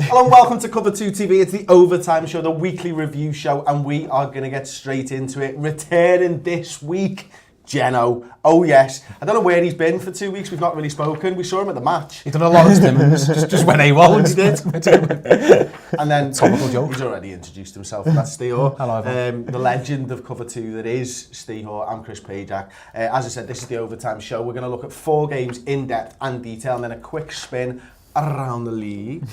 Hello and welcome to Cover 2 TV. It's the Overtime Show, the weekly review show, and we are going to get straight into it. Returning this week, Jenno. Oh yes. I don't know where he's been for 2 weeks. We've not really spoken. We saw him at the match. He done a lot of stimmings, just when he was. He did. And then he's already introduced himself. That's Ste. Hello, the legend of Cover 2 that is Ste. I'm Chris Pajak. As I said, this is the Overtime Show. We're going to look at 4 games in depth and detail, and then a quick spin around the league.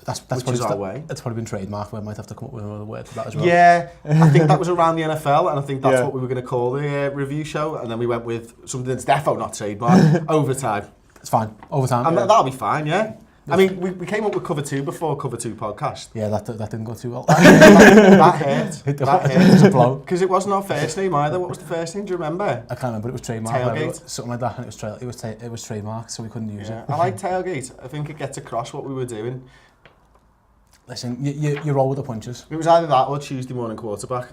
That's probably been trademarked. We might have to come up with another word for that as well. Yeah, I think that was around the NFL, and I think that's what we were going to call the review show. And then we went with something that's defo not trademarked, Overtime. It's fine, Overtime. And that'll be fine, yeah. I mean, we came up with Cover 2 before Cover 2 podcast. Yeah, that didn't go too well. that hurt. That hurt. It was a blow. Because it wasn't our first name either. What was the first name? Do you remember? I can't remember. It was trademarked. Tailgate. Something like that, and it was trademarked, so we couldn't use it. I like Tailgate. I think it gets across what we were doing. Listen, you roll with the punches. It was either that or Tuesday morning quarterback.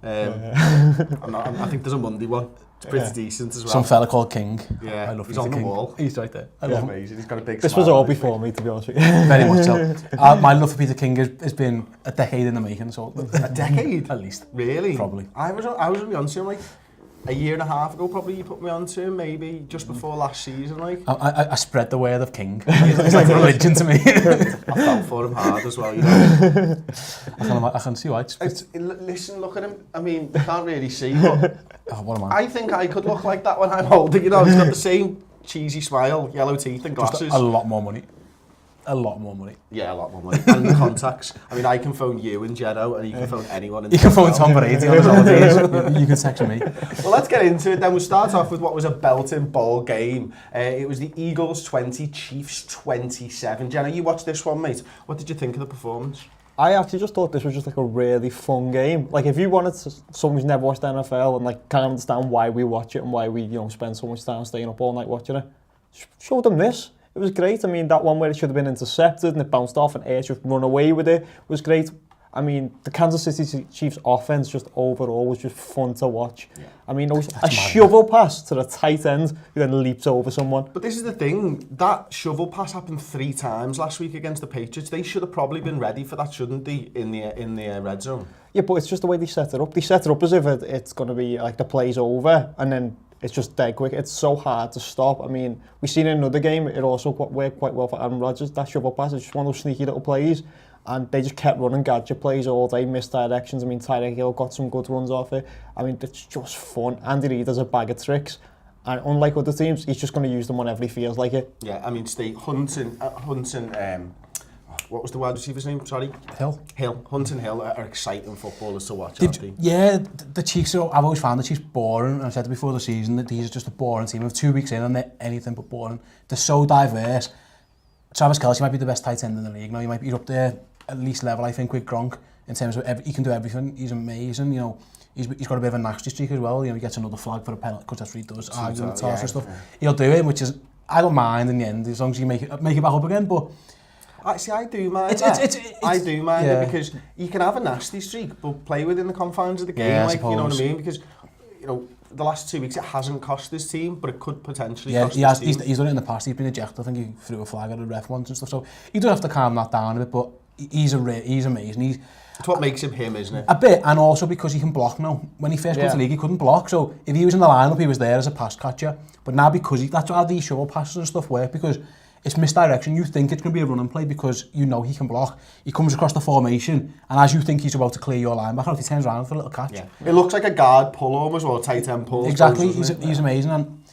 I think there's a Monday one. It's pretty decent as well. Some fella called King. Yeah, I love he's on the wall. He's right there. I love him. Amazing. He's got a big This smile. was all before me, to be honest with you. Very much so. My love for Peter King has been a decade in the making. So a decade? At least. Really? Probably. I was only on to him like a year and a half ago, probably. You put me on to him, maybe just before last season. Like I spread the word of King. It's like religion to me. I felt for him hard as well, you know. I can see why. Listen, look at him. I mean, you can't really see, but what am I think I could look like that when I'm older. You know, he's got the same cheesy smile, yellow teeth and glasses. Just a lot more money. A lot more money. Yeah, a lot more money. And the contacts. I mean, I can phone you and Jenno, and you can phone anyone. You can phone Tom Brady on his holidays. You can text me. Well, let's get into it then. We'll start off with what was a belting ball game. It was the Eagles 20, Chiefs 27. Jenno, you watched this one, mate. What did you think of the performance? I actually just thought this was just like a really fun game. Like, if you wanted someone who's never watched the NFL and like can't understand why we watch it and why we, spend so much time staying up all night watching it, show them this. It was great. I mean, that one where it should have been intercepted and it bounced off and Ayers just run away with it was great. I mean, the Kansas City Chiefs offense just overall was just fun to watch. Yeah. I mean, a shovel pass to the tight end who then leaps over someone. But this is the thing, that shovel pass happened 3 times last week against the Patriots. They should have probably been ready for that, shouldn't they, in the red zone? Yeah, but it's just the way they set it up. They set it up as if it's going to be like the play's over and then it's just dead quick. It's so hard to stop. I mean, we've seen in another game, it also worked quite well for Aaron Rodgers. That shovel pass is just one of those sneaky little plays. And they just kept running gadget plays all day, misdirections. I mean, Tyreek Hill got some good runs off it. I mean, it's just fun. Andy Reid has a bag of tricks. And unlike other teams, he's just going to use them whenever he feels like it. Yeah, I mean, Hunting, what was the wide receiver's name? Sorry? Hill. Hunt and Hill are exciting footballers to watch, aren't they? Yeah, the Chiefs, I've always found the Chiefs boring. I said it before the season that these are just a boring team. Of 2 weeks in and they're anything but boring. They're so diverse. Travis Kelce might be the best tight end in the league. He might be up there at least level, I think, with Gronk in terms of he can do everything. He's amazing. He's got a bit of a nasty streak as well. He gets another flag for a penalty because that's what he does. Arguing toss and stuff. Yeah. He'll do it, which is I don't mind in the end as long as you make it back up again. But actually, I do mind. I do mind it because you can have a nasty streak, but play within the confines of the game. Yeah, like you know what I mean? Because the last 2 weeks it hasn't cost this team, but it could potentially cost this team. He's done it in the past. He's been ejected. I think he threw a flag at a ref once and stuff. So you do have to calm that down a bit. But he's amazing. It's what makes him, isn't it? A bit, and also because he can block now. When he first got to the league, he couldn't block. So if he was in the lineup, he was there as a pass catcher. But now because that's how these shovel passes and stuff work, because it's misdirection. You think it's going to be a running play because you know he can block. He comes across the formation, and as you think he's about to clear your linebacker, he turns around for a little catch. Yeah. It looks like a guard pull almost, or a tight end pull. Exactly, he's amazing. And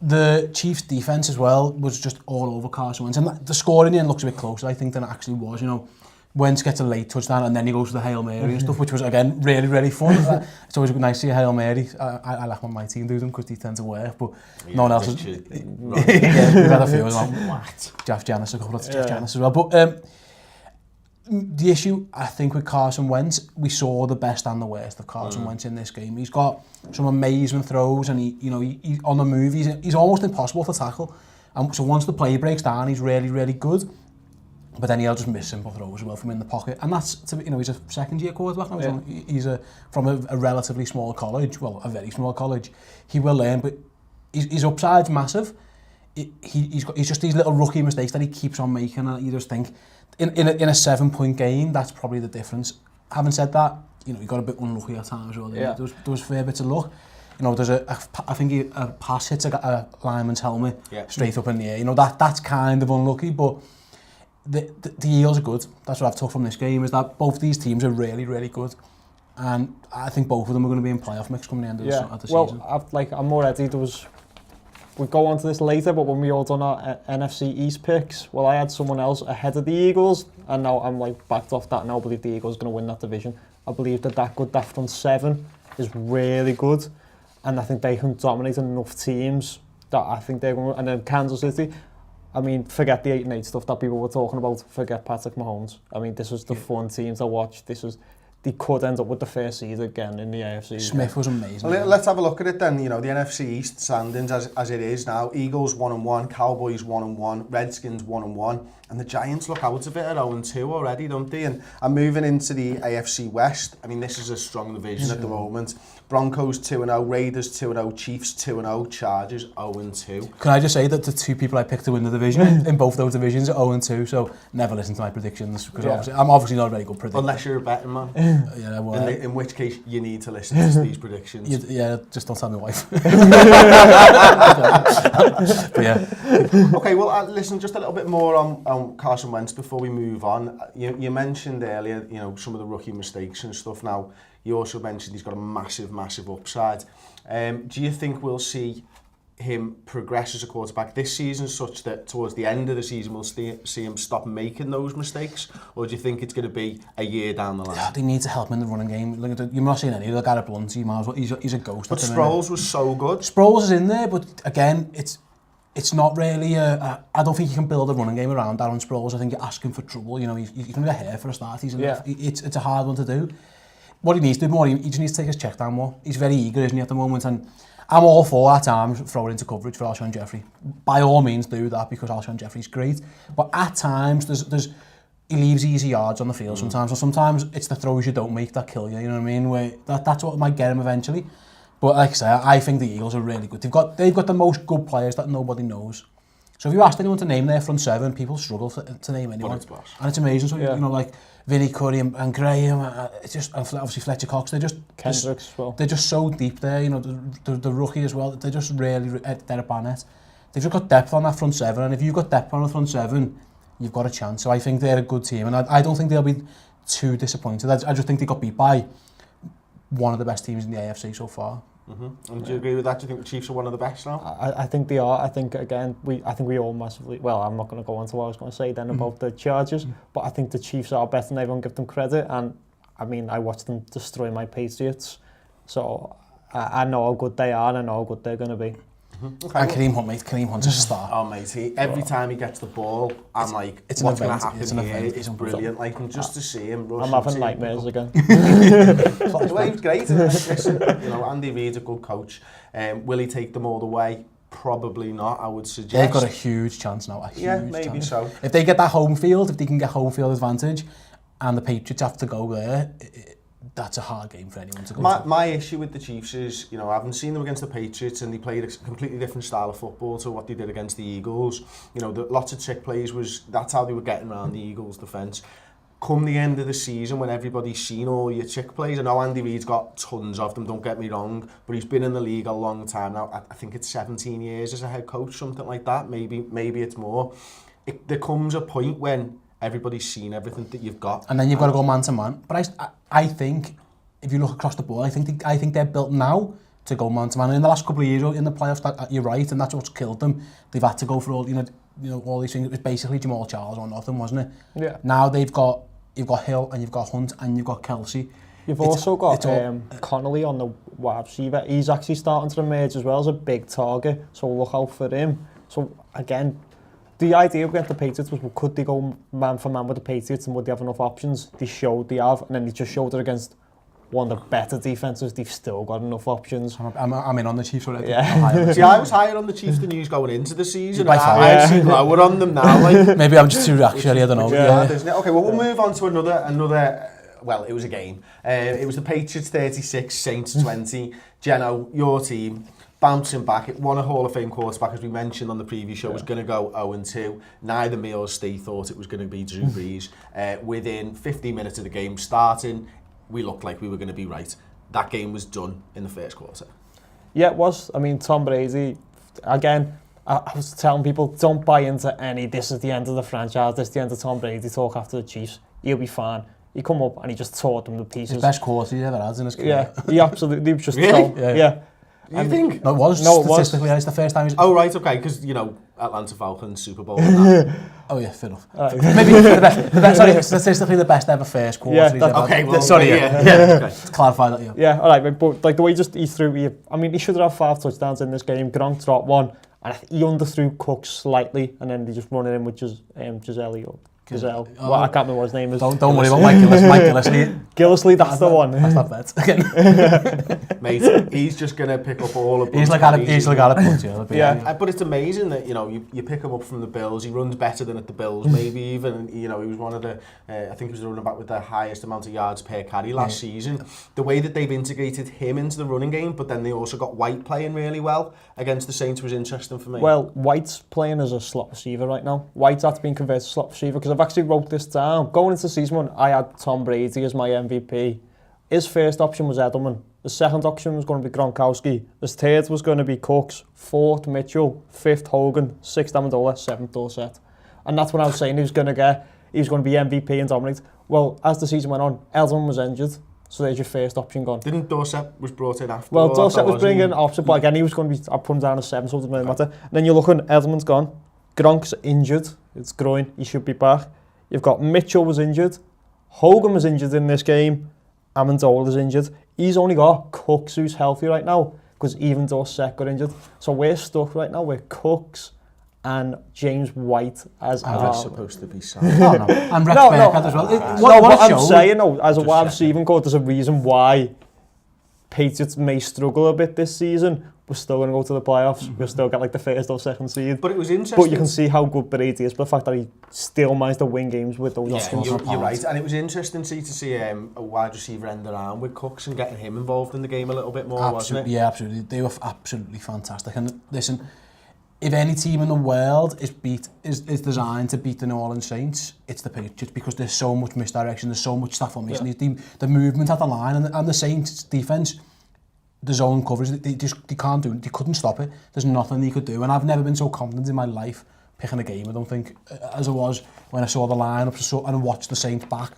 the Chiefs' defense as well was just all over Carson Wentz. And the score in the end looks a bit closer, I think, than it actually was. Wentz gets a late touchdown and then he goes to the Hail Mary and stuff, which was, again, really, really fun. It's always nice to see a Hail Mary. I like when my team do them because they tend to work, but no one else is... We've had a few as well. Jeff Janis, a couple of Jeff Janis as well. But the issue, I think, with Carson Wentz, we saw the best and the worst of Carson Wentz in this game. He's got some amazing throws and he on the move, he's almost impossible to tackle. And so once the play breaks down, he's really, really good. But then he'll just miss simple throws as well from in the pocket. And that's, he's a second-year quarterback now. Yeah. He's from a relatively small college, well, a very small college. He will learn, but his upside's massive. he's just these little rookie mistakes that he keeps on making, and you just think, in a 7-point game, that's probably the difference. Having said that, you know, he got a bit unlucky at times. Really. Yeah. There was fair bits of luck. You know, there's I think a pass hits a lineman's helmet straight up in the air. You know, that's kind of unlucky, but the Eagles are good. That's what I've took from this game, is that both these teams are really, really good. And I think both of them are going to be in playoff mix coming the end of the season. Well, I'm already, we'll go on to this later, but when we all done our NFC East picks, well, I had someone else ahead of the Eagles, and now I'm like backed off that, and I believe the Eagles are going to win that division. I believe that good depth front 7 is really good, and I think they can dominate enough teams that I think they're going to, and then Kansas City, I mean, forget the 8-8 stuff that people were talking about, forget Patrick Mahomes. I mean, this was the fun team to watch. They could end up with the first seed again in the AFC. Smith was amazing. Well, let's have a look at it then. You know, the NFC East standings as it is now. Eagles 1-1, Cowboys 1-1, Redskins 1-1, and the Giants look out of it at 0-2 already, don't they? And moving into the AFC West, I mean, this is a strong division at the moment. Broncos 2-0, Raiders 2-0, Chiefs 2-0, Chargers 0-2. Can I just say that the two people I picked to win the division in both those divisions are 0-2, so never listen to my predictions, because I'm obviously not a very good predictor. Unless you're a betting man. Yeah, well, in which case you need to listen to these predictions. Just don't tell my wife. But yeah. Okay, well, listen, just a little bit more on Carson Wentz before we move on. You mentioned earlier, you know, some of the rookie mistakes and stuff. Now, you also mentioned he's got a massive, massive upside. Do you think we'll see him progress as a quarterback this season, such that towards the end of the season we'll see him stop making those mistakes? Or do you think it's going to be a year down the line? Yeah, they need to help him in the running game. You're not seeing any. Look at Blunt, he's a ghost. But Sproles was so good. Sproles is in there, but again, it's not really I don't think you can build a running game around Aaron Sproles. I think you're asking for trouble. You know, he's going to get hair for a start. It's a hard one to do. What he needs to do more, he just needs to take his check down more. He's very eager, isn't he, at the moment? And I'm all for at times throwing into coverage for Alshon Jeffrey. By all means, do that, because Alshon Jeffrey's great. But at times, he leaves easy yards on the field sometimes. Or sometimes it's the throws you don't make that kill you. You know what I mean? That's what might get him eventually. But like I say, I think the Eagles are really good. They've got the most good players that nobody knows. So if you asked anyone to name their front 7, people struggle to name anyone. And it's amazing. So you know, like Vinnie Curry and Graham, it's just, and obviously Fletcher Cox, Kendricks as well. They're just so deep there. You know, the rookie as well. They're just really, Derek Barnett. They've just got depth on that front 7, and if you've got depth on the front 7, you've got a chance. So I think they're a good team, and I don't think they'll be too disappointed. I just think they got beat by one of the best teams in the AFC so far. Mm-hmm. And do you agree with that? Do you think the Chiefs are one of the best now? I think they are. I think, again, we all massively... Well, I'm not going to go on to what I was going to say then about the Chargers, but I think the Chiefs are better than everyone give them credit. And, I mean, I watched them destroy my Patriots. So, I know how good they are, and I know how good they're going to be. Okay. And Kareem Hunt's a star. Oh, mate, every time he gets the ball, I'm like, what's going to happen here? It's brilliant. Like, and just to see him rush. I'm having nightmares again. Well, he's great. Listen, you know, Andy Reid's a good coach. Will he take them all the way? Probably not, I would suggest. They've got a huge chance now. Maybe chance. So. If they get that home field, if they can get home field advantage, and the Patriots have to go there, that's a hard game for anyone to go to. My issue with the Chiefs is, you know, I haven't seen them against the Patriots, and they played a completely different style of football to what they did against the Eagles. You know, lots of trick plays, that's how they were getting around the Eagles' defence. Come the end of the season, when everybody's seen all your trick plays, I know Andy Reid's got tons of them, don't get me wrong, but he's been in the league a long time now. I think it's 17 years as a head coach, something like that. Maybe it's more. There comes a point when everybody's seen everything that you've got, and then you've got to go man to man. But I think if you look across the board, I think they're built now to go man to man. And in the last couple of years in the playoffs, you're right, and that's what's killed them. They've had to go for all all these things. It was basically Jamal Charles or nothing, wasn't it? Yeah. Now you've got Hill, and you've got Hunt, and you've got Kelsey. You've also got Connolly on the wide receiver. He's actually starting to emerge as well as a big target, so look out for him. So again, the idea against the Patriots was, well, could they go man for man with the Patriots, and would they have enough options? They showed they have, and then they just showed it against one of the better defences. They've still got enough options. I'm in on the Chiefs already. Yeah. See, I was higher on the Chiefs than you going into the season. I've seen lower on them now. Like. Maybe I'm just too reactionary, I don't know. Isn't it? Okay, well, we'll move on to another. Well, it was a game. It was the Patriots 36, Saints 20. Jenno, your team, bouncing back. It won a Hall of Fame quarterback, as we mentioned on the previous show, was going to go 0-2. Neither me or Steve thought it was going to be Drew Brees. Within 15 minutes of the game starting, we looked like we were going to be right. That game was done in the first quarter. Yeah, it was. I mean, Tom Brady, again, I was telling people, don't buy into any, this is the end of the franchise, this is the end of Tom Brady talk after the Chiefs. He'll be fine. He come up and he just tore them to pieces. His best quarter he ever had in his career. Yeah, he absolutely was just... Really? Yeah. You think? No, it was. No, it was. Statistically, it's the first time he's... Oh, right, okay, because, you know, Atlanta Falcons, Super Bowl and that. Oh, yeah, fair enough. Maybe the best, sorry, statistically the best ever first quarter Yeah, he's ever had. Okay, well, sorry, yeah. Okay. To clarify that, yeah. Yeah, all right, but like the way he threw... I mean, he should have had 5 touchdowns in this game. Gronk dropped one, and he underthrew Cook slightly, and then they just run it in with Giselle. Well, I can't remember what his name is. Don't worry about Mike Gillisley. Gillisley, that's the one. That's not bad. Mate, he's just going to pick up all of He's like out of punch, Yeah. But it's amazing that, you know, you pick him up from the Bills. He runs better than at the Bills, maybe even. You know, he was one of the, I think he was the running back with the highest amount of yards per carry last season. The way that they've integrated him into the running game, but then they also got White playing really well against the Saints was interesting for me. Well, White's playing as a slot receiver right now. White's had to be converted to slot receiver because I've actually wrote this down. Going into season 1, I had Tom Brady as my MVP. His first option was Edelman. The second option was going to be Gronkowski. His third was going to be Cooks. Fourth, Mitchell. Fifth, Hogan. Sixth, Amendola. Seventh, Dorsett. And that's what I was saying he was going to get. He was going to be MVP and dominate. Well, as the season went on, Edelman was injured. So there's your first option gone. Didn't Dorsett was brought in after? Well, Dorsett was bringing in option, but again, he was going to be, I put him down as 7, so it doesn't really matter. And then you're looking, Edelman's gone. Gronk's injured. It's groin. He should be back. You've got Mitchell was injured. Hogan was injured in this game. Amendola is injured. He's only got Cooks who's healthy right now because even Dorsett got injured. So we're stuck right now with Cooks and James White as our... supposed to be sad. No. And Rex Burkhead as well. What I'm saying, as a wide receiving coach, there's a reason why Patriots may struggle a bit this season. We're still going to go to the playoffs. We'll still get like the first or second seed. But it was interesting. But you can see how good Brady is, but the fact that he still managed to win games with those options. You're right. And it was interesting to see a wide receiver end around with Cooks and getting him involved in the game a little bit more, wasn't it? Yeah, absolutely. They were absolutely fantastic. And listen, if any team in the world is designed to beat the New Orleans Saints, it's the Patriots because there's so much misdirection, there's so much stuff formation. Yeah. The movement at the line and the Saints defense, the zone coverage, they can't do it. They couldn't stop it. There's nothing they could do. And I've never been so confident in my life picking a game, I don't think, as I was when I saw the lineups and watched the Saints back.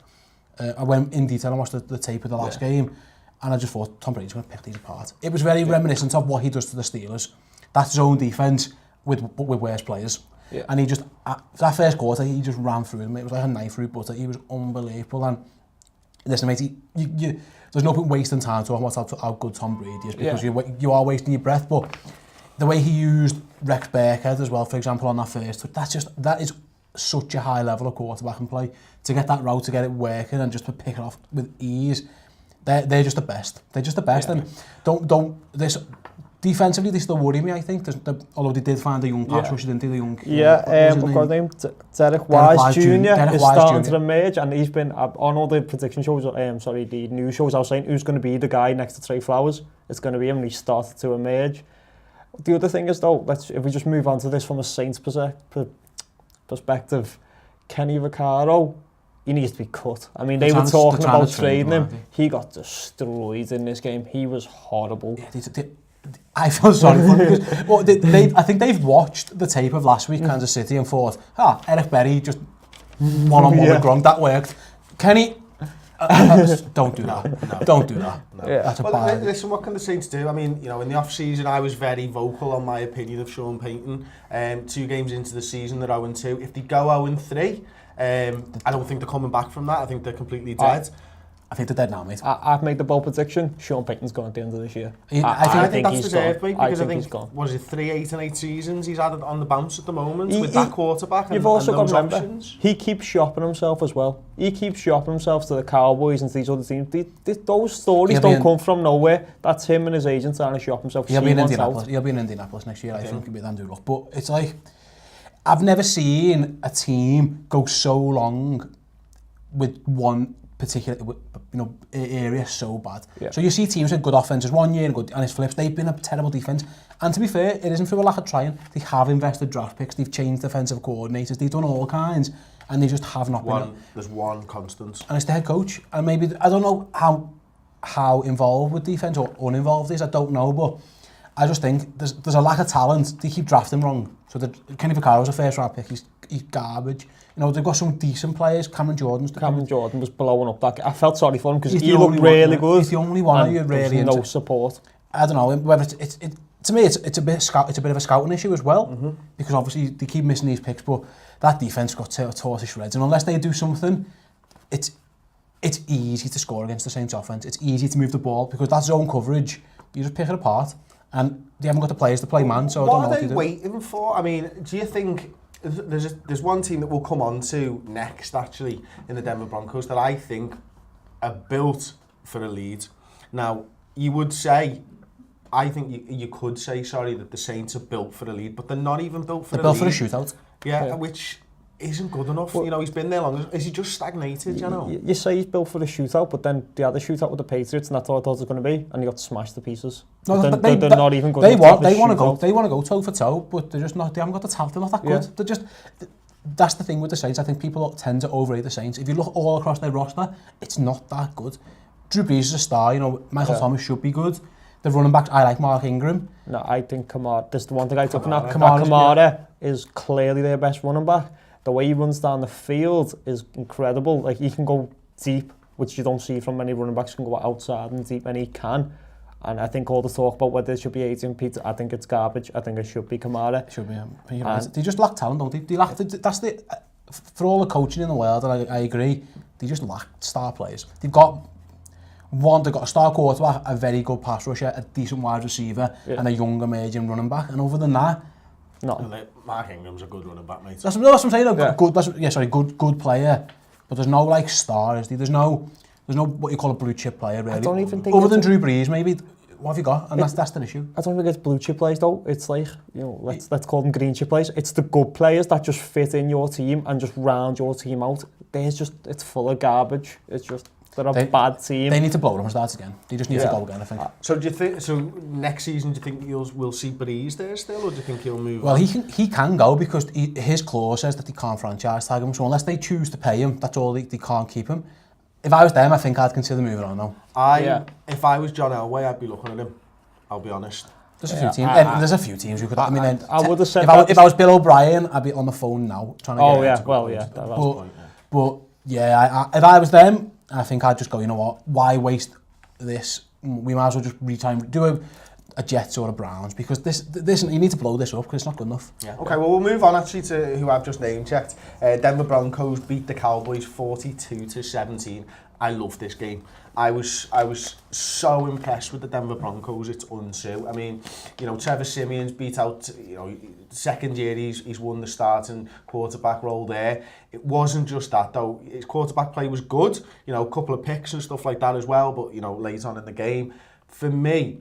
I went in detail and watched the tape of the last game, and I just thought Tom Brady's going to pick these apart. It was very reminiscent of what he does to the Steelers. That's his own defense with worse players. Yeah. And he just, that first quarter, he just ran through them. It was like a knife through butter. He was unbelievable. And listen, mate, there's no point wasting time talking about how good Tom Brady is because you are wasting your breath. But the way he used Rex Burkhead as well, for example, on that first, that is such a high level of quarterbacking play. To get that route, to get it working, and just to pick it off with ease, they're just the best. They're just the best. Yeah. And this defensively, they still worry me. I think, although they did find a young pass rusher, didn't they? The young we've got his name, Derek Wise Jr. is starting to emerge, and he's been on all the prediction shows. The news shows. I was saying who's going to be the guy next to Trey Flowers. It's going to be him, and he started to emerge. The other thing is though, if we just move on to this from a Saints perspective, Kenny Vaccaro, he needs to be cut. I mean, they were talking about trading him. He got destroyed in this game. He was horrible. Yeah, I feel sorry for him because I think they've watched the tape of last week, Kansas City, and thought, Eric Berry just one-on-one with Gronk, that worked. Kenny, don't do that. No. Don't do that. No. Yeah. That's listen, what can the Saints do? I mean, you know, in the off-season, I was very vocal on my opinion of Sean Payton. 2 games into the season, they're 0-2. If they go 0-3, I don't think they're coming back from that. I think they're completely dead. I think they're dead now, mate. I've made the bold prediction. Sean Payton's gone at the end of this year. I think that's deserved, mate, because I think he's gone. Was it 3, 8 and 8 seasons he's had on the bounce at the moment with that quarterback and, you've also and those got to remember, options? He keeps shopping himself as well. He keeps shopping himself to the Cowboys and to these other teams. Those stories don't come from nowhere. That's him and his agent trying to shop himself. He'll be in Indianapolis next year, I think. He'll be Andrew Luck. But it's like, I've never seen a team go so long with one particular area so bad. Yeah. So you see teams with good offenses 1 year and it's flips. They've been a terrible defense. And to be fair, it isn't through a lack of trying. They have invested draft picks. They've changed defensive coordinators. They've done all kinds, and they just have not been. There's one constant, and it's the head coach. And maybe I don't know how involved with defense or uninvolved he is. I don't know, but I just think there's a lack of talent. They keep drafting wrong. So Kenny Vaccaro's a first round pick. He's garbage. You know, they've got some decent players. Cameron Jordan was blowing up that. I felt sorry for him because he looked really good. He's the only one you're really into. No support. I don't know whether it's to me it's a bit of a scouting issue as well, because obviously they keep missing these picks, but that defense got tore to shreds, and unless they do something, it's easy to score against the Saints offense. It's easy to move the ball because that zone coverage, you just pick it apart, and they haven't got the players to play man. So I don't know what are they waiting for? I mean, do you think there's one team that we'll come on to next actually in the Denver Broncos that I think are built for a lead? Now you would say. I think you could say, that the Saints are built for a lead, but they're not even built for a lead. They're built for a shootout. Yeah, which isn't good enough. Well, he's been there long. Is he just stagnated, You say he's built for a shootout, but then they had a shootout with the Patriots, and that's all I thought it was going to be, and he got smashed to pieces. No, they're not even good enough. They want to go toe for toe, but they're just not. They haven't got the talent. They're not that good. They're just. That's the thing with the Saints. I think people tend to overrate the Saints. If you look all across their roster, it's not that good. Drew Brees is a star. Michael Thomas should be good. The running backs, I like Mark Ingram. No, I think Kamara, this is the one thing I took from that. Kamara is clearly their best running back. The way he runs down the field is incredible. Like, he can go deep, which you don't see from many running backs. He can go outside and deep, and he can. And I think all the talk about whether it should be Adrian Peterson, I think it's garbage. I think it should be Kamara. It should be. They just lack talent, don't they? That's the... For all the coaching in the world, and I agree, they just lack star players. They've got a star quarterback, a very good pass rusher, a decent wide receiver, and a young emerging running back. And other than that, no. Mark Ingram's a good running back, mate. That's what I'm saying. Good player. But there's no star, is there? There's no what you call a blue chip player, really. I don't even think other than Drew Brees, maybe. What have you got? And that's the issue. I don't think it's blue chip players though. It's like, let's call them green chip players. It's the good players that just fit in your team and just round your team out. It's full of garbage. It's just. They're a bad team. They need to blow them and start again. They just need to go again, I think. So do you think? So next season, do you think we'll see Breeze there still, or do you think he'll move? Well, he can go because his clause says that they can't franchise tag him. So unless they choose to pay him, that's all. They can't keep him. If I was them, I think I'd consider moving on though. If I was John Elway, I'd be looking at him. I'll be honest. There's a few teams. There's a few teams who could. I would have said if I was Bill O'Brien, I'd be on the phone now trying to get. But if I was them, I think I'd just go, you know what, why waste this? We might as well just do a Jets or a Browns, because this you need to blow this up because it's not good enough. Yeah. Okay, well, we'll move on actually to who I've just name checked. Denver Broncos beat the Cowboys 42-17. I love this game. I was so impressed with the Denver Broncos. It's untrue. I mean, Trevor Simeon's beat out, second year he's won the starting quarterback role there. It wasn't just that though. His quarterback play was good. A couple of picks and stuff like that as well. But late on in the game, for me,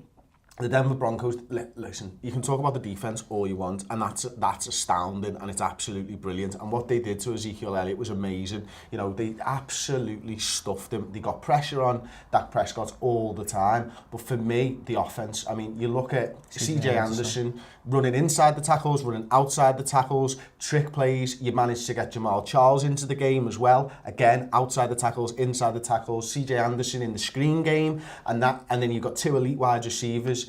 the Denver Broncos, listen, you can talk about the defense all you want, and that's astounding, and it's absolutely brilliant. And what they did to Ezekiel Elliott was amazing. They absolutely stuffed him. They got pressure on Dak Prescott all the time. But for me, the offense, I mean, you look at CJ Anderson running inside the tackles, running outside the tackles, trick plays. You managed to get Jamal Charles into the game as well. Again, outside the tackles, inside the tackles. CJ Anderson in the screen game, and then you've got two elite wide receivers,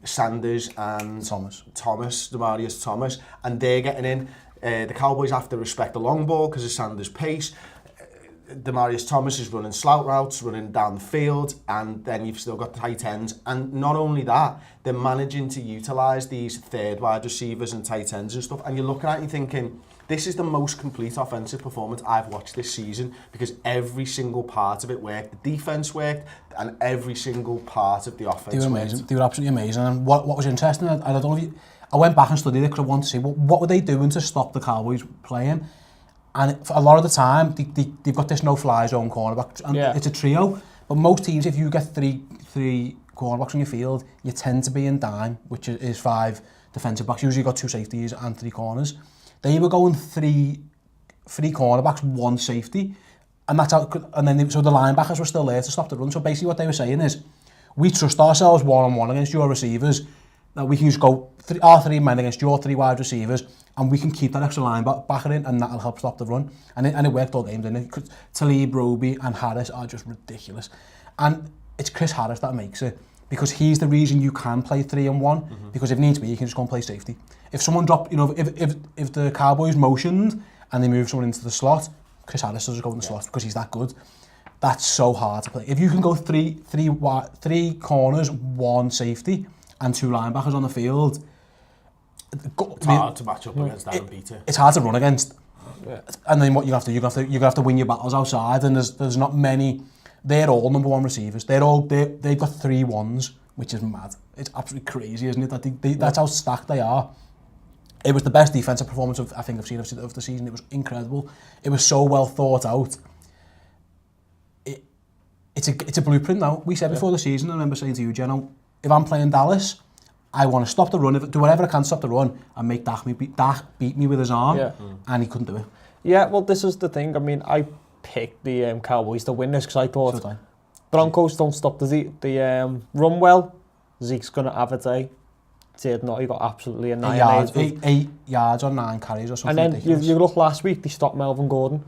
Sanders and Demaryius Thomas, and they're getting in. The Cowboys have to respect the long ball because of Sanders' pace. Demaryius Thomas is running slant routes, running down the field, and then you've still got tight ends. And not only that, they're managing to utilise these third wide receivers and tight ends and stuff. And you're looking at it and thinking, this is the most complete offensive performance I've watched this season, because every single part of it worked. The defense worked, and every single part of the offense They were amazing. Worked. They were absolutely amazing. And what was interesting, I don't know if I went back and studied it because I wanted to see what were they doing to stop the Cowboys playing. And for a lot of the time, they've got this no-fly zone cornerback, and it's a trio. But most teams, if you get three cornerbacks on your field, you tend to be in dime, which is 5 defensive backs. Usually you've got 2 safeties and 3 corners. They were going three cornerbacks, 1 safety, And that's how, and then so the linebackers were still there to stop the run. So basically what they were saying is, we trust ourselves one-on-one against your receivers, that we can just go our 3 men against your 3 wide receivers, and we can keep that extra linebacker in, and that'll help stop the run. And it worked all game, didn't it? Talib, Roby and Harris are just ridiculous. And it's Chris Harris that makes it, because he's the reason you can play 3-on-1, because if needs be, you can just go and play safety. If someone dropped, if the Cowboys motioned and they move someone into the slot, Chris Harris does go in the slot because he's that good. That's so hard to play. If you can go three corners, 1 safety, and 2 linebackers on the field, it's hard to match up against that and beat it. It's hard to run against. Yeah. And then what you have to win your battles outside, and there's not many. They're all number 1 receivers. They've got 3 ones, which is mad. It's absolutely crazy, isn't it? That's how stacked they are. It was the best defensive performance I've seen of the season. It was incredible. It was so well thought out. It's a blueprint now. We said before the season, I remember saying to you, Jenno, if I'm playing Dallas, I want to stop the run, do whatever I can to stop the run, and make Dak beat me with his arm, and he couldn't do it. Yeah, well, this is the thing. I mean, I picked the Cowboys to win this because I thought Broncos don't stop the run well. Zeke's going to have a day. Did not. He got absolutely annihilated. 8 yards on 9 carries or something. And then you look last week, they stopped Melvin Gordon.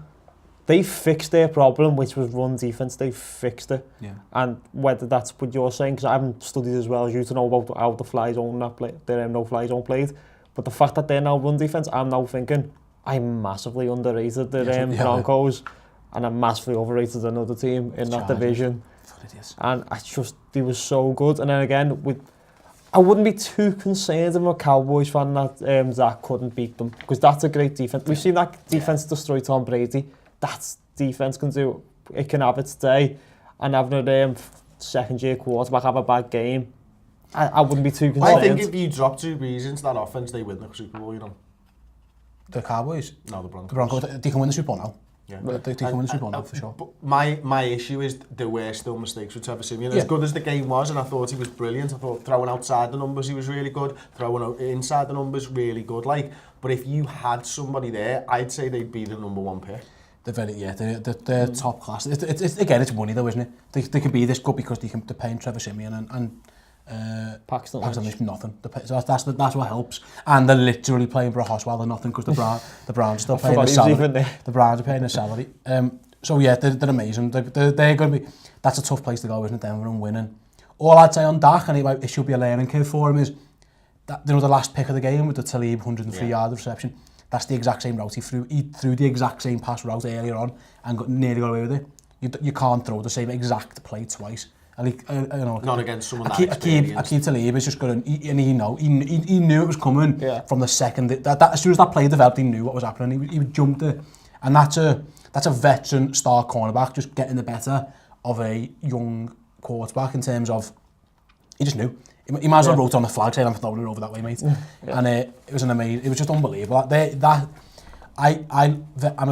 They fixed their problem, which was run defense. They fixed it. Yeah. And whether that's what you're saying, because I haven't studied as well as you to know about how the fly zone no-fly zone played. But the fact that they're now run defense, I'm now thinking, I massively underrated the Broncos, and I massively overrated another team in that division. And they were so good. And then again, I wouldn't be too concerned if I'm a Cowboys fan that Zach couldn't beat them, because that's a great defense. We've seen that defense destroy Tom Brady. That's defense can do. It can have its day, and having a second-year quarterback have a bad game, I wouldn't be too concerned. I think if you drop Drew Brees into that offense, they win the Super Bowl. The Cowboys? No, the Broncos. The Broncos, they can win the Super Bowl now. Yeah. They can win the Super Bowl now for sure. But my issue is there were still mistakes with Trevor Siemian. As good as the game was, and I thought he was brilliant. I thought throwing outside the numbers he was really good. Throwing inside the numbers really good. But if you had somebody there, I'd say they'd be the number 1 pick. They're top class. It's money though, isn't it? They can be this good because they're paying Trevor Siemian and Paxton Lynch nothing. So that's what helps. And they're literally playing Brock Osweiler they're nothing because the Browns are still paying his salary. The Browns are paying his salary. So yeah, they're amazing. They're going to be. That's a tough place to go, isn't it? Denver and winning. All I'd say on Dak, and it should be a learning curve for him, is that the last pick of the game with the Talib 103-yard reception. That's the exact same route he threw. He threw the exact same pass route earlier on and nearly got away with it. You can't throw the same exact play twice. Not against someone that experienced. Akeem Talib is just going, and he knew it was coming from the second. As soon as that play developed, he knew what was happening. He jumped it, and that's a veteran star cornerback just getting the better of a young quarterback in terms of he just knew. He might as well wrote on the flag saying I'm throwing it over that way, mate. And it was an amazing. It was just unbelievable. I'm a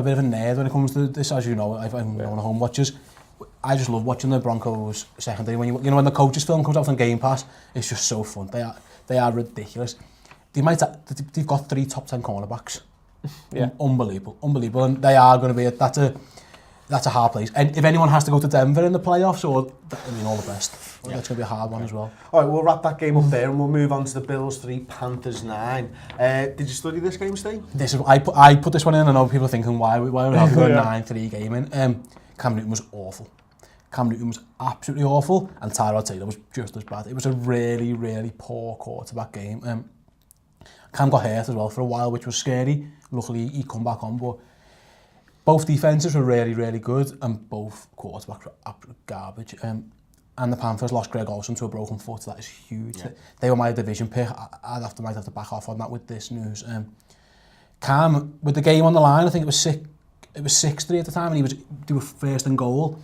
bit of a nerd when it comes to this, as you know. I'm one of the home watchers. I just love watching the Broncos secondary. When the coaches film comes out on Game Pass, it's just so fun. They are ridiculous. They've got 3 top 10 cornerbacks. Unbelievable, and they are going to be. That's a hard place. And if anyone has to go to Denver in the playoffs, all the best. That's going to be a hard one as well. All right, we'll wrap that game up there and we'll move on to the Bills 3, Panthers 9. Did you study this game, Steve? I put this one in. I know people are thinking, why are we having a 9-3 game in? Cam Newton was awful. Cam Newton was absolutely awful, and Tyrod Taylor was just as bad. It was a really, really poor quarterback game. Cam got hurt as well for a while, which was scary. Luckily, he come back on, but both defenses were really, really good, and both quarterbacks were absolute garbage. And the Panthers lost Greg Olsen to a broken foot. That is huge. Yeah. They were my division pick. Might have to back off on that with this news. Cam, with the game on the line, I think it was 6-3 at the time, and they were first and goal.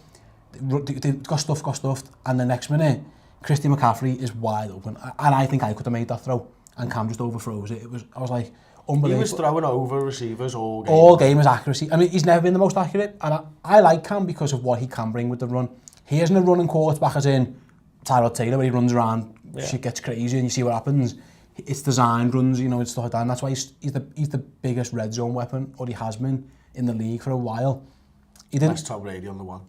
They got stuffed, and the next minute, Christian McCaffrey is wide open, and I think I could have made that throw, and Cam just overthrows it. I was like, unbelievable. He was throwing over receivers all game. All game is accuracy. I mean, he's never been the most accurate, and I like Cam because of what he can bring with the run. He isn't a running quarterback as in Tyrod Taylor, where he runs around, shit gets crazy, and you see what happens. It's designed runs, and stuff like that, and that's why he's the biggest red zone weapon, or he has been, in the league for a while. He didn't. That's Tom Brady on the one.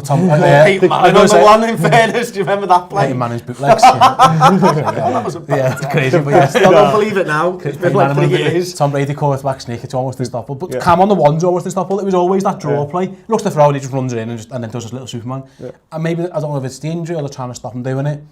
Tom, Peyton Manning on the one, in fairness. Do you remember that play? Peyton Manning's bootlegs. That was a bad It's crazy, but yeah. Still don't believe it now. It's been like 3 years. Tom Brady quarterback sneak, it's almost unstoppable. But Cam on the one's almost unstoppable. It was always that draw play. He looks to throw and he just runs it in and then does his little Superman. And maybe, I don't know if it's the injury or they're trying to stop him doing it.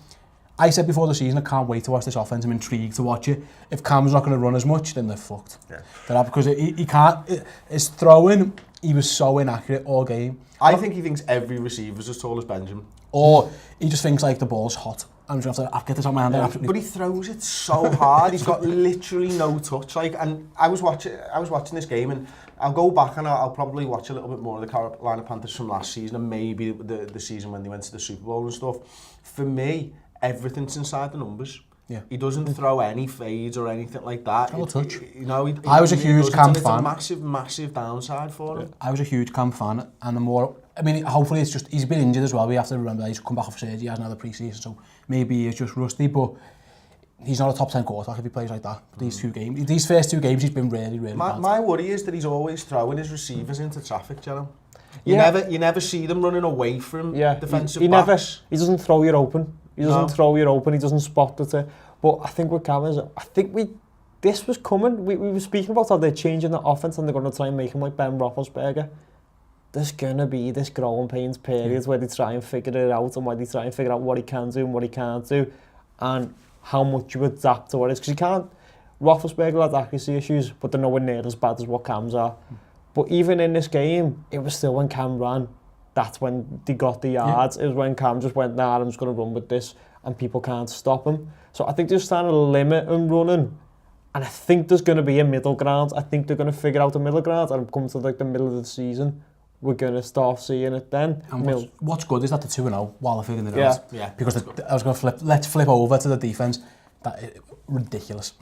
I said before the season, I can't wait to watch this offense. I'm intrigued to watch it. If Cam's not going to run as much, then they're fucked. They're because he can't. His throwing, he was so inaccurate all game. I think he thinks every receiver's as tall as Benjamin. Or he just thinks like the ball's hot. I'm just going to have to get this on my hand. But he throws it so hard. He's got literally no touch. Like, and I was watching this game, and I'll go back and I'll probably watch a little bit more of the Carolina Panthers from last season and maybe the season when they went to the Super Bowl and stuff. For me, everything's inside the numbers. He doesn't throw any fades or anything like that. No touch. You know, I was a huge Cam fan. It's a massive downside for him. I was a huge Cam fan, and the more, I mean, hopefully it's just, he's been injured as well. We have to remember that he's come back off surgery, he hasn't had a pre-season, so maybe he's just rusty, but he's not a top 10 quarterback if he plays like that. These first two games, he's been really bad. My worry is that he's always throwing his receivers into traffic, Jenno. You never see them running away from defensive backs. He doesn't throw you open. He doesn't spot it. But I think with Cam this was coming. We were speaking about how they're changing the offense and they're going to try and make him like Ben Roethlisberger. There's going to be this growing pains period where they try and figure it out and where they try and figure out what he can do and what he can't do and how much you adapt to what it is. Because you can't, Roethlisberger had accuracy issues, but they're nowhere near as bad as what Cam's are. But even in this game, it was still when Cam ran. That's when they got the yards. It was when Cam just went, nah, I'm just going to run with this, and people can't stop him. So I think they're starting to limit him running, and I think there's going to be a middle ground. I think they're going to figure out a middle ground, and come to like the middle of the season, we're going to start seeing it then. And what's good is that they're 2-0 while they're figuring it out. Yeah. Because I was going to let's flip over to the defence. Ridiculous.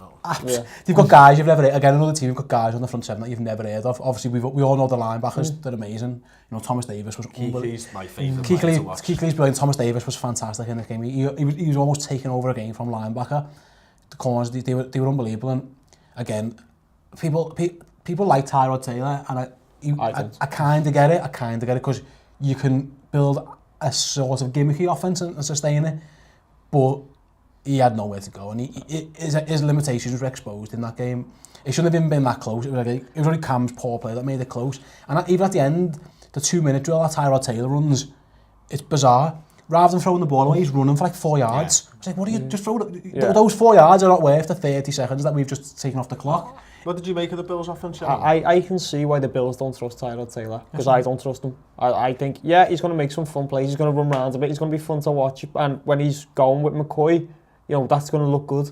You've got guys you've never heard. Again, another team, you've got guys on the front seven that you've never heard of. Obviously, we all know the linebackers, they're amazing. You know, Thomas Davis was unbelievable. Keekly's my favourite player to watch. Keekly's brilliant. Thomas Davis was fantastic in this game. He was almost taking over a game from linebacker. The corners, they were unbelievable. And again, people like Tyrod Taylor, and I kind of get it. Because you can build a sort of gimmicky offense and sustain it, but he had nowhere to go, and his limitations were exposed in that game. It shouldn't have even been that close. It was only Cam's poor play that made it close. And even at the end, the 2-minute drill that Tyrod Taylor runs, it's bizarre. Rather than throwing the ball away, he's running for like 4 yards. It's like, what are you just throwing? Those 4 yards are not worth the 30 seconds that we've just taken off the clock. What did you make of the Bills' offense? I can see why the Bills don't trust Tyrod Taylor, because I don't trust him. I think, he's going to make some fun plays, he's going to run around a bit, he's going to be fun to watch, and when he's going with McCoy, you know, that's going to look good.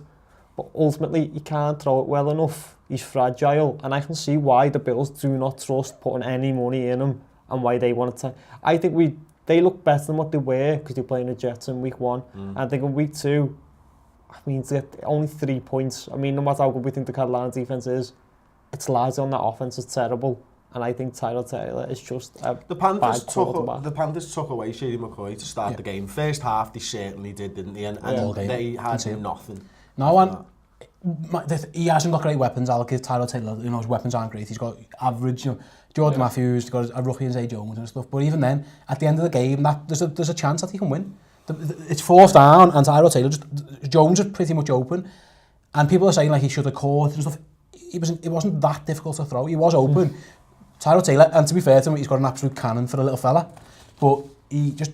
But ultimately, he can't throw it well enough. He's fragile. And I can see why the Bills do not trust putting any money in him and why they want to. I think they look better than what they were because they're playing the Jets in week 1. And I think in week 2, I mean, to get only 3 points. I mean, no matter how good we think the Carolina defense is, it's largely on that offense. It's terrible. And I think Tyrod Taylor is just a bad quarterback. The Panthers took away Shady McCoy to start the game. First half, they certainly did, didn't they? And they had nothing. No, and he hasn't got great weapons. I'll give Tyrod Taylor, you know, his weapons aren't great. He's got average, you know, Jordan Matthews, he's got a rookie in Zay Jones and stuff. But even then, at the end of the game, there's a chance that he can win. It's 4th down, and Tyrod Taylor, Jones is pretty much open. And people are saying like he should have caught and stuff. It wasn't that difficult to throw. He was open. Tyrod Taylor, and to be fair to him, he's got an absolute cannon for a little fella. But he just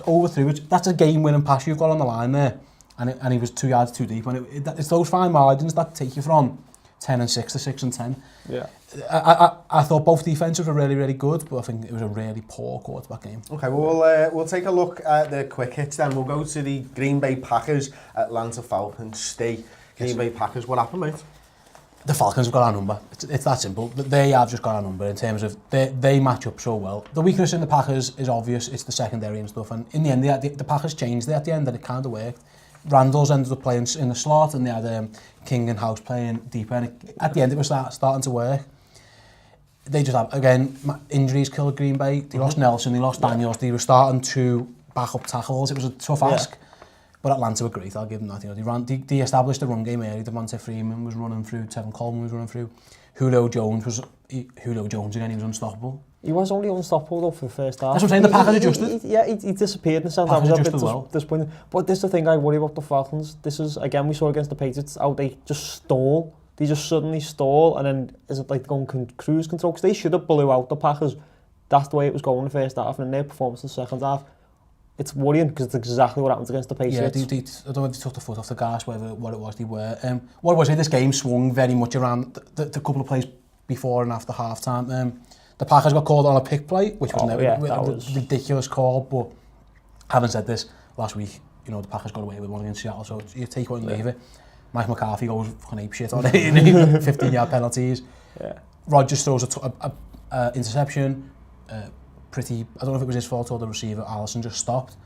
overthrew it. That's a game-winning pass you've got on the line there. And he was 2 yards too deep. And it's those fine margins that take you from 10-6 to 6-10. Yeah. I thought both defenses were really, really good, but I think it was a really poor quarterback game. Okay, well, we'll take a look at the quick hits then. We'll go to the Green Bay Packers, Atlanta Falcons, Ste. Green Bay Packers, what happened, mate? The Falcons have got our number. It's that simple. They have just got our number in terms of they match up so well. The weakness in the Packers is obvious. It's the secondary and stuff. And in the end, the Packers changed it at the end, and it kind of worked. Randall's ended up playing in the slot, and they had King and House playing deeper. And at the end, it was starting to work. They just have, again, injuries killed Green Bay. They lost Nelson, they lost Daniels. They were starting to back up tackles. It was a tough ask. But Atlanta were great, I'll give them that. You know, they established the run game early. Devontae Freeman was running through, Tevin Coleman was running through. Julio Jones again, he was unstoppable. He was only unstoppable though for the first half. That's what I'm saying, the Packers adjusted. He disappeared in the sense. Packers I was a adjusted bit well. disappointed. But this is the thing I worry about the Falcons. This is, again, we saw against the Patriots, how they just stall. They just suddenly stall, and then is it like going cruise control? Because they should have blew out the Packers. That's the way it was going in the first half, and in their performance in the second half, it's worrying because it's exactly what happened against the Patriots. Yeah, I don't know if they took the foot off the gas, what it was they were. What was it? This game swung very much around the couple of plays before and after half time. The Packers got called on a pick play, which was a ridiculous call. But having said this, last week, you know, the Packers got away with one against Seattle, so you take one and leave it. Mike McCarthy goes fucking apeshit on it, 15-yard penalties. Yeah. Rodgers throws a interception. I don't know if it was his fault or the receiver, Allison, just stopped.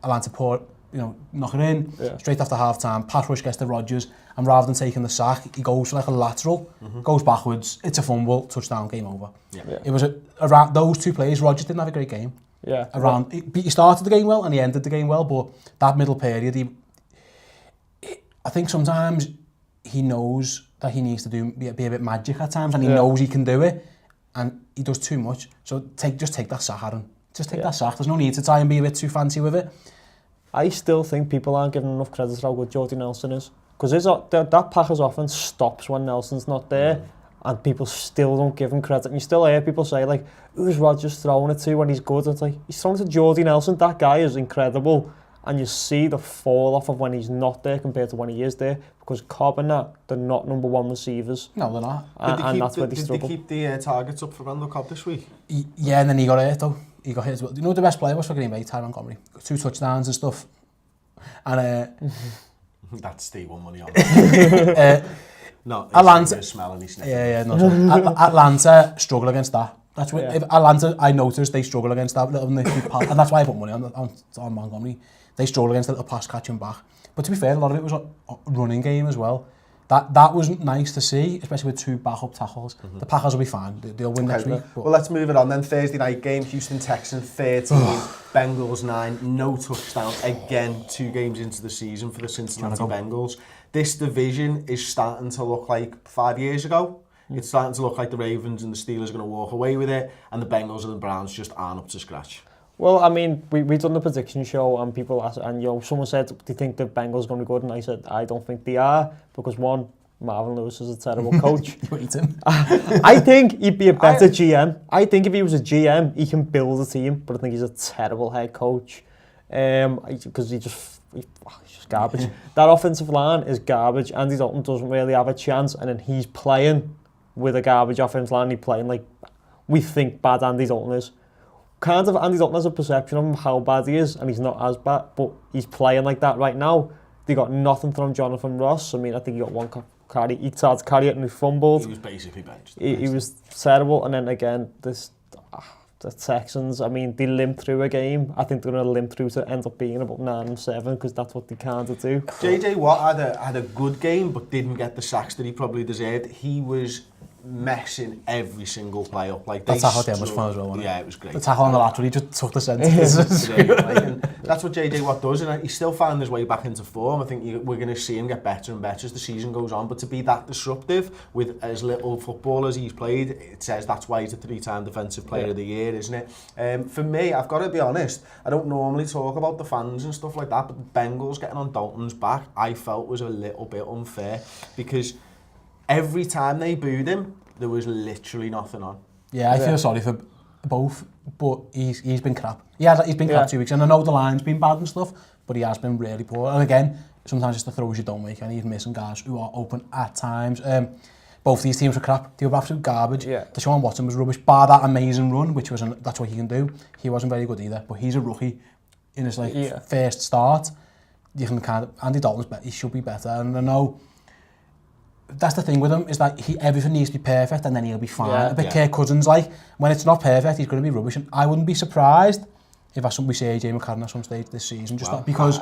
Atlanta Port, knock it in, straight after half-time, pass rush gets to Rodgers, and rather than taking the sack, he goes for like a lateral, goes backwards, it's a fumble, touchdown, game over. Yeah. It was around those two plays, Rodgers didn't have a great game. Yeah. He started the game well, and he ended the game well, but that middle period, I think sometimes he knows that he needs to be a bit magic at times, and he knows he can do it, and he does too much. So just take that sack, Aaron. Just take that sack. There's no need to try and be a bit too fancy with it. I still think people aren't giving enough credit for how good Jordy Nelson is. Because that Packers offense stops when Nelson's not there, and people still don't give him credit. And you still hear people say, like, who's Rodgers throwing it to when he's good? And it's like, he's throwing it to Jordy Nelson. That guy is incredible. And you see the fall off of when he's not there compared to when he is there. Because Cobb and that, they're not number one receivers. No, they're not. And that's where they struggle. Did they keep the targets up for Randall Cobb this week? Yeah, and then he got hit though. He got hit as well. Do you know what the best player was for Green Bay? Tyrone Montgomery. 2 touchdowns and stuff. And that's Steve won money on. No, Atlanta smelling his neck. Yeah, no. Atlanta struggle against that. That's what if Atlanta. I noticed they struggle against that little nifty pass, and that's why I put money on Montgomery. They struggle against the little pass catching back. But to be fair, a lot of it was a running game as well. That was nice to see, especially with 2 backup tackles. The Packers will be fine. They'll win next week. Well, let's move it on then. Thursday night game, Houston Texans 13, Bengals 9, no touchdown. Again, 2 games into the season for the Cincinnati Bengals. This division is starting to look like 5 years ago. It's starting to look like the Ravens and the Steelers are going to walk away with it, and the Bengals and the Browns just aren't up to scratch. Well, I mean, we done the prediction show, and people asked, and someone said, do you think the Bengals are going to be good? And I said, I don't think they are, because one, Marvin Lewis is a terrible coach. You hate him. I think he'd be a better GM. I think if he was a GM, he can build a team, but I think he's a terrible head coach, because he's just garbage. That offensive line is garbage. Andy Dalton doesn't really have a chance, and then he's playing with a garbage offensive line. He's playing like we think bad Andy Dalton is. Kind of Andy Dalton has a perception of him, how bad he is, and he's not as bad, but he's playing like that right now. They got nothing from Jonathan Ross. I mean, I think he got 1 carry. He tried to carry it and he fumbled. He was basically benched. He was terrible. And then again, the Texans, I mean, they limped through a game. I think they're going to limp through to end up being about 9-7 because that's what they kind of do. JJ Watt had a good game, but didn't get the sacks that he probably deserved. He was messing every single play up. Like that tackle was fun as well, wasn't it? Yeah, it was great. The tackle on the lateral, he just took the centre. That's what JJ Watt does, and he's still finding his way back into form. I think we're going to see him get better and better as the season goes on, but to be that disruptive with as little football as he's played, it says that's why he's a 3-time Defensive Player of the Year, isn't it? For me, I've got to be honest, I don't normally talk about the fans and stuff like that, but the Bengals getting on Dalton's back, I felt was a little bit unfair, because every time they booed him, there was literally nothing on. Yeah, I feel sorry for both, but he's been crap. He's been crap 2 weeks, and I know the line's been bad and stuff, but he has been really poor. And again, sometimes it's the throws you don't make, and he's missing guys who are open at times. Both these teams were crap. They were absolute garbage. Yeah. Deshaun Watson was rubbish, bar that amazing run, which was that's what he can do. He wasn't very good either, but he's a rookie in his first start. You can Andy Dalton's he should be better, and I know. That's the thing with him, is that everything needs to be perfect and then he'll be fine. A bit Kirk Cousins, like, when it's not perfect, he's going to be rubbish. And I wouldn't be surprised if we see AJ McCarron at some stage this season, because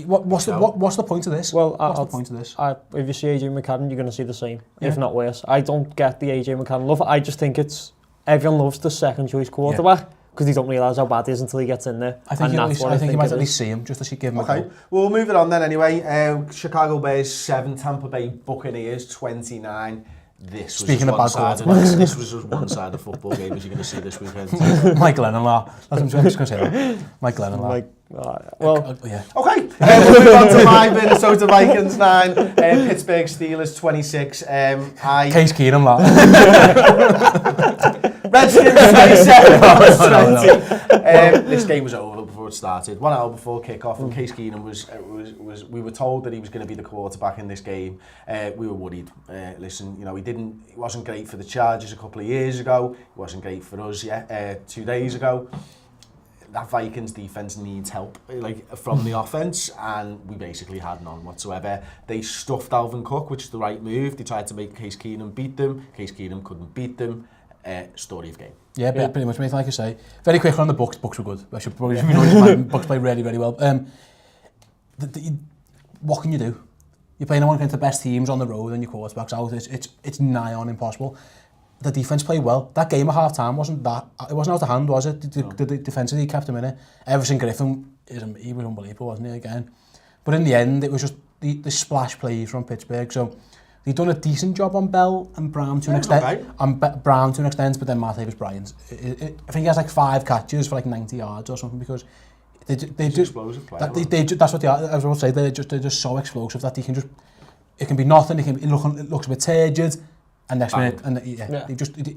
what's the point of this? Well, what's the point of this? If you see AJ McCarron, you're going to see the same, if not worse. I don't get the AJ McCarron love. I just think everyone loves the second choice quarterback. Because they don't realise how bad he is until he gets in there. I think you might at least see him, just to give him a go. Well, we'll move it on then anyway. Chicago Bears 7, Tampa Bay Buccaneers 29. this was Speaking just of bad one-sided. quarterbacks. This was just one-sided football game as you're going to see this weekend. Mike Lennon law. That's what I'm just going to say. That. Mike Lennon law. Well, yeah. Okay, we'll move on to my Minnesota Vikings 9, Pittsburgh Steelers 26. Case Keenum law. Redskins 27. This game was over before it started. 1 hour before kickoff, and Case Keenum was. We were told that he was going to be the quarterback in this game. We were worried. Listen, you know, he wasn't great for the Chargers a couple of years ago. He wasn't great for us 2 days ago. That Vikings defense needs help, like from the offense, and we basically had none whatsoever. They stuffed Dalvin Cook, which is the right move. They tried to make Case Keenum beat them. Case Keenum couldn't beat them. Story of game. Yeah, pretty much, mate, like I say. Very quick on the Bucks. Bucks were good. I should probably Bucks played really, really well. What can you do? You're playing one against the best teams on the road and your quarterback's out. It's nigh on impossible. The defense played well. That game at half time wasn't out of hand, was it? The defensively kept him in it. Everson Griffin he was unbelievable, wasn't he, again? But in the end, it was just the splash plays from Pittsburgh. So they've done a decent job on Bell and Brown to an extent. Okay. Brown to an extent, but then Martavis Bryant. I think he has like 5 catches for like 90 yards or something, because they just explosive play. That's what they are. I was about to say, they're just so explosive that they can just. It can be nothing. It looks a bit turgid. And next minute,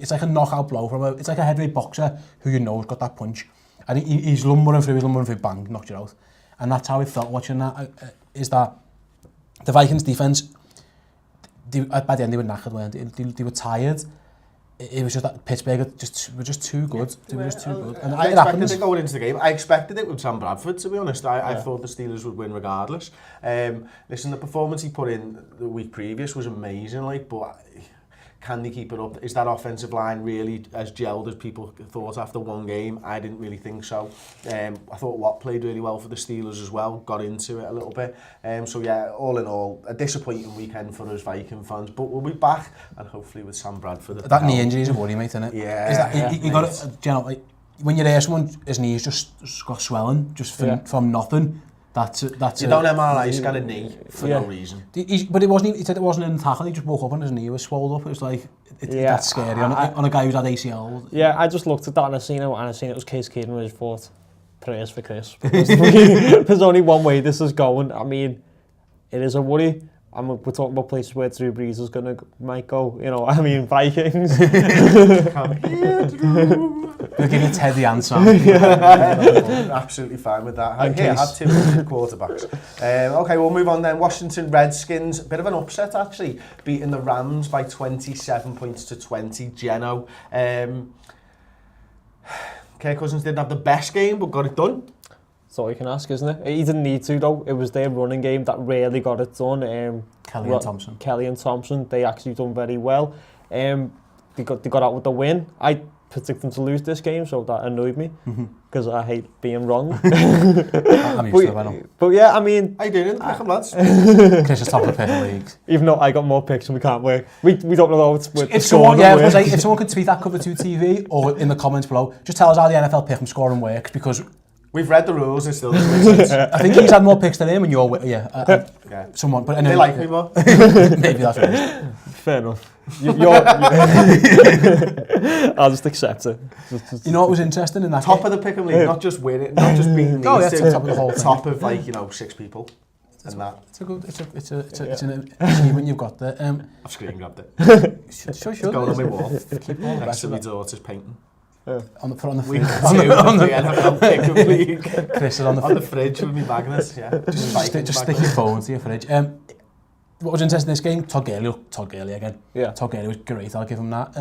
it's like a knockout blow it's like a heavyweight boxer who you know has got that punch, and he's lumbering through, bang, knocked you out, and that's how it felt watching that. Is that the Vikings defense? By the end they were knackered, weren't they? They were tired. It was just that Pittsburgh were just too good. They were just too good. And I expected it going into the game. I expected it with Sam Bradford, to be honest. I thought the Steelers would win regardless. Listen, the performance he put in the week previous was amazing, but. Can they keep it up? Is that offensive line really as gelled as people thought after one game? I didn't really think so. I thought Watt played really well for the Steelers as well, got into it a little bit. So yeah, all in all, a disappointing weekend for us Viking fans, but we'll be back, and hopefully with Sam Bradford. That knee injury is a worry, mate, isn't it? Yeah. You got to, you know, like, when you hear someone, his knees just got swelling, just from nothing. That's you don't MRI scan a knee for no reason. But he said it wasn't in the tackle, he just woke up and his knee was swelled up. It was like, that's scary on a guy who's had ACL. Yeah, I just looked at that and I seen it was Case Keenum and I just thought, prayers for Chris. There's only one way this is going. I mean, it is a worry. We're talking about places where Drew Brees might go, you know, I mean, Vikings. We'll give you Ted the answer. Absolutely fine with that. I have 2 quarterbacks. Okay, we'll move on then. Washington Redskins, bit of an upset actually, beating the Rams by 27 points to 20. Jenno. Kirk Cousins didn't have the best game, but got it done. That's all you can ask, isn't it? He didn't need to, though. It was their running game that really got it done. Kelly and Thompson, they actually done very well. They got out with the win. I predicted them to lose this game, so that annoyed me, because I hate being wrong. I'm used to it, I know. But yeah, I mean... How you doing? Pick 'em, lads. Chris is top of the pick of the league. Even though I got more picks and we can't work. We don't know if someone could tweet that Cover 2 TV or in the comments below, just tell us how the NFL pick 'em scoring works, because... We've read the rules, it still doesn't make sense. I think he's had more picks than him, and you're someone. But they like me more. Maybe that's what it is. Fair enough. I'll just accept it. You know what was interesting in that top of the pick'em league, not just winning, not just being top of the whole thing. Top of 6 people. And that. It's an achievement you've got there. I've screen grabbed it. Sure. It's going on my wall. Keep all the next to my daughter's painting. On the fridge. On the NFL pick-up league. Chris is on the fridge with me magnets, Just stick your phone to your fridge. What was interesting in this game, Todd Gurley again. Yeah. Todd Gurley was great, I'll give him that.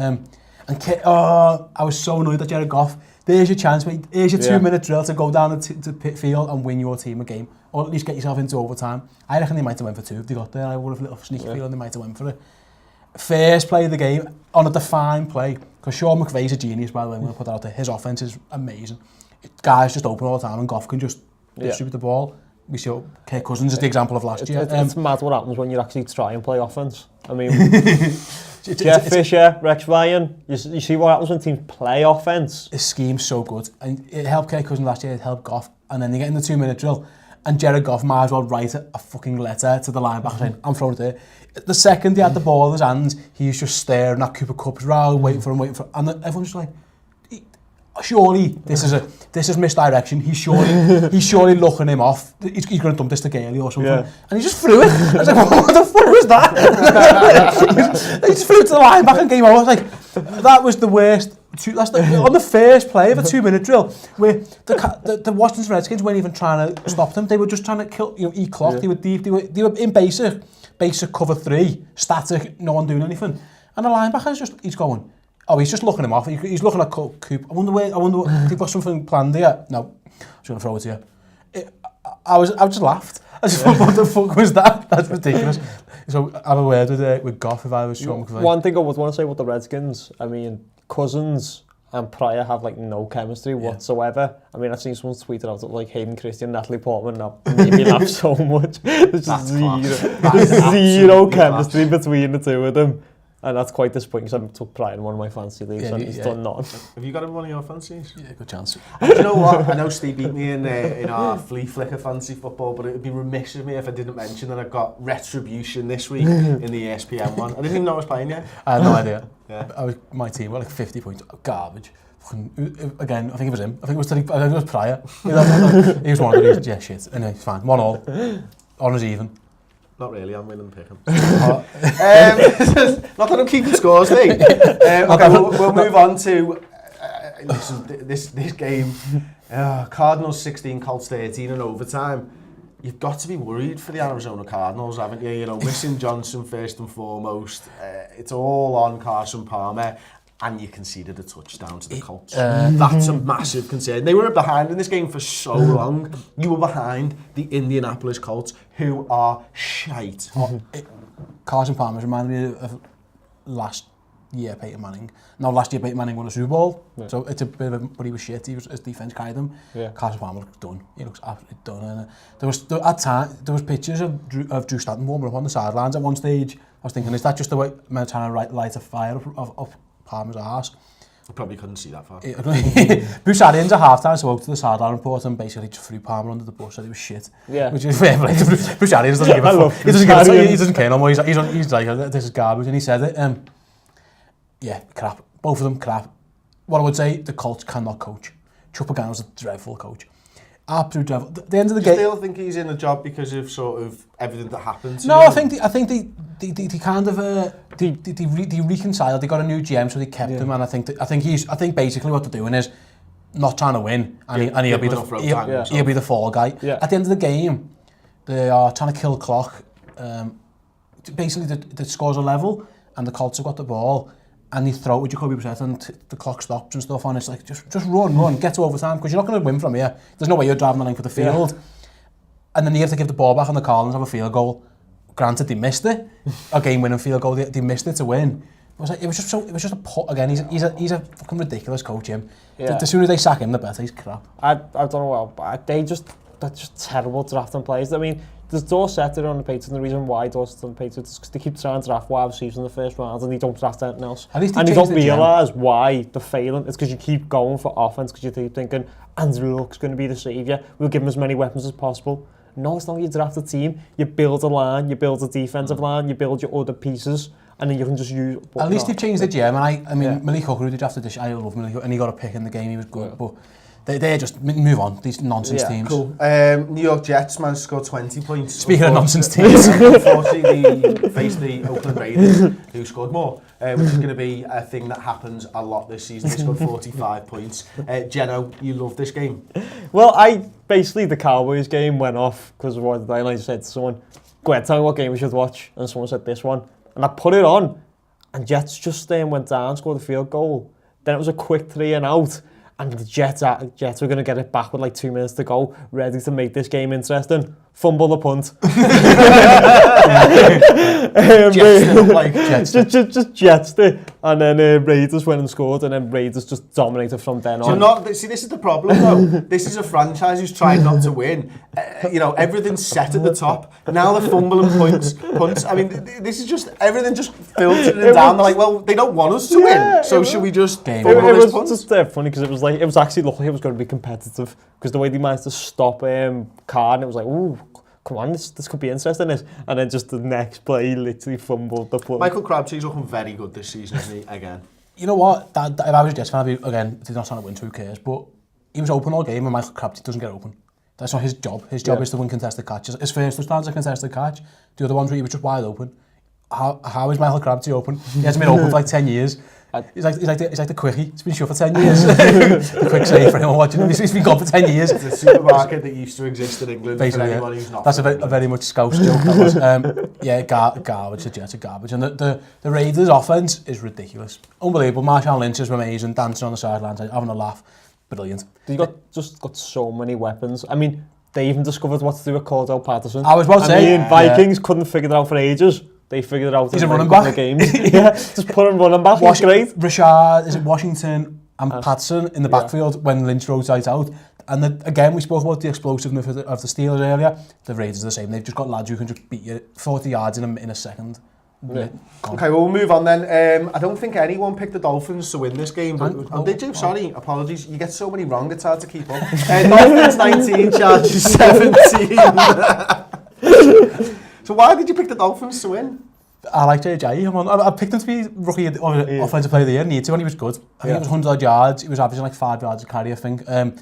I was so annoyed at Jared Goff. There's your chance, mate. Here's your 2-minute drill to go down to pit field and win your team a game. Or at least get yourself into overtime. I reckon they might have went for 2 if they got there. I would have a little sneaky feeling they might have went for it. First play of the game, on a defined play, because Sean McVay's a genius, by the way, I'm going to put that out there. His offense is amazing. Guys just open all the time and Goff can just distribute the ball. We saw Kirk Cousins is the example of last year. It's mad what happens when you actually try and play offense. I mean, Jeff Fisher, Rex Ryan, you see what happens when teams play offense. His scheme's so good. And it helped Kirk Cousins last year, it helped Goff. And then they get in the 2-minute drill. and Jared Goff might as well write a fucking letter to the linebacker saying, I'm throwing it there. The second he had the ball in his hands, he was just staring at Cooper Kupp's route, waiting for him, and everyone's just like, surely this is misdirection. He's surely looking him off. He's going to dump this to Gailey or something. Yeah. And he just threw it. I was like, what the fuck was that? He just flew to the linebacker and game over. I was like, that was the worst. On the first play of a 2-minute drill, where the Washington Redskins weren't even trying to stop them. They were just trying to kill, eat clock. Yeah. They were deep. They were in basic cover 3, static, no one doing anything. And the linebacker's he's going. Oh, he's just looking him off. He's looking at Coop. I wonder what they've got something planned here. No, I'm just going to throw it to you. I just laughed. I just thought, what the fuck was that? That's ridiculous. So I have a word with Goff if I was showing. One thing I would want to say about the Redskins, I mean, Cousins and Pryor have like no chemistry whatsoever. I mean, I've seen someone tweeted out that like Hayden Christian, Natalie Portman, made me laugh so much. There's just zero chemistry between the two of them. And that's quite disappointing because I took Pryor in one of my fantasy leagues and he's done nothing. Have you got him in one of your fancies? Yeah, good chance. Do you know what? I know Steve beat me in our flea flicker fantasy football, but it would be remiss of me if I didn't mention that I've got Retribution this week in the ESPN one. I didn't even know I was playing yet. I had no idea. Yeah. My team were like 50 points. Garbage. Again, I think it was him. I think it was Pryor. He was one of the reasons. Yeah, shit. Anyway, it's fine. 1-1. Honours even. Not really, I'm winning the pick 'em. Not that I'm keeping scores, mate. Okay, we'll move on to this game. Cardinals 16, Colts 13 in overtime. You've got to be worried for the Arizona Cardinals, haven't you? You know, missing Johnson first and foremost. It's all on Carson Palmer. And you conceded a touchdown to the Colts. That's a massive concern. They were behind in this game for so long. You were behind the Indianapolis Colts, who are shite. Carson Palmer reminded me of last year Peyton Manning. Now, last year Peyton Manning won a Super Bowl, so it's a bit of but he was shit. His defense carried him. Yeah. Carson Palmer looks done. He looks absolutely done. And there was pictures of Drew Stanton warming up on the sidelines at one stage. I was thinking, is that just the way man trying to light a fire up Palmer's arse? I probably couldn't see that far. Bruce Arians at half-time spoke to the sideline report and basically just threw Palmer under the bus, said he was shit. Yeah. Which is fair. Like, Bruce Arians doesn't give a fuck. He doesn't care no more. He's like, this is garbage. And he said it. Yeah, crap. Both of them crap. What I would say, the Colts cannot coach. Chuck Pagano's a dreadful coach. Absolute dreadful. At the end of the game... still think he's in a job because of sort of everything that happened? No, I think they kind of they reconciled. They got a new GM, so they kept him. And I think basically what they're doing is not trying to win, and he'll be the fall guy. Yeah. At the end of the game, they are trying to kill the clock. Basically, the scores are level, and the Colts have got the ball. And they throw it with Jacoby Brissett and the clock stops and stuff on. It's like, just run, get to overtime, because you're not going to win from here. There's no way you're driving the length of the field. Yeah. And then you have to give the ball back and the Cardinals have a field goal. Granted, they missed it. A game-winning field goal, they missed it to win. It was just a put again. He's a fucking ridiculous coach, him. Yeah. The sooner they sack him, the better. He's crap. I don't know what, they're just terrible drafting players. I mean, there's Dorsett on the Patriots, and the reason why Dorsett's on the Patriots is because they keep trying to draft wide receivers in the first round and they don't draft anything else. And you don't realise why they're failing. It's because you keep going for offence, because you keep thinking, Andrew Luck's going to be the saviour, we'll give him as many weapons as possible. No, it's not you draft a team, you build a line, you build a defensive line, you build your other pieces, and then you can just use... At least they've changed the GM, and I mean, Malik Hooker, who they drafted this, I love Malik Hooker, and he got a pick in the game, he was good, but... They just move on, these nonsense teams. Cool. New York Jets managed to score 20 points. Speaking of nonsense teams. Unfortunately, they faced the Oakland Raiders, who scored more, which is going to be a thing that happens a lot this season. They scored 45 points. Jenno, you love this game? Well, basically, the Cowboys game went off because of what I said to someone, go ahead, tell me what game we should watch. And someone said this one. And I put it on, and Jets just went down, scored a field goal. Then it was a quick 3 and out. And the Jets were going to get it back with like 2 minutes to go, ready to make this game interesting. Fumble the punt. Just Jets it. And then Raiders went and scored, and then Raiders just dominated from then on. See, this is the problem though. This is a franchise who's trying not to win. Everything's set at the top. Now they're fumbling punts. I mean, this is just, everything just filtering down. They're like, well, they don't want us to win, so should we just fumble this punt? It was just funny because it was like, like, it was actually looked like it was going to be competitive because the way they managed to stop Carr, and it was like, ooh, come on, this could be interesting. And then just the next play, he literally fumbled the play. Michael Crabtree's looking very good this season, isn't he? Again. You know what? If I was a Jets fan, I'd be, again, if they're not trying to win, who cares? But he was open all game, and Michael Crabtree doesn't get open. That's not his job. His job is to win contested catches. His first touchdown's a contested catch. The other ones where he was just wide open. How is Michael Crabtree open? He hasn't been open for like 10 years. He's like the quickie. It's been shut for 10 years. The quick save for anyone watching him. He's been gone for 10 years. It's a supermarket that used to exist in England. Basically, for anyone who's not. That's a very much Scouse joke. That was. Yeah, garbage. The Jets are garbage. And the Raiders' offense is ridiculous. Unbelievable. Marshawn Lynch is amazing, dancing on the sidelines, having a laugh. Brilliant. They just got so many weapons. I mean, they even discovered what to do with Cordell Patterson. I was about to say. Vikings couldn't figure it out for ages. They figured it out. He's a running back. Games. Yeah, just put him running back. That's great. Washington and Patterson in the backfield when Lynch rolls out. And again, we spoke about the explosiveness of the Steelers earlier. The Raiders are the same. They've just got lads who can just beat you 40 yards in a second. Yeah. Okay, well, we'll move on then. I don't think anyone picked the Dolphins to win this game. Did you? Sorry, apologies. You get so many wrong, it's hard to keep up. Dolphins 19, Chargers 17. So why did you pick the Dolphins to win? I like JJ. I picked him to be rookie offensive player of the year. Need to, and he was good. I think it was 100 yards. He was averaging like 5 yards a carry, I think. And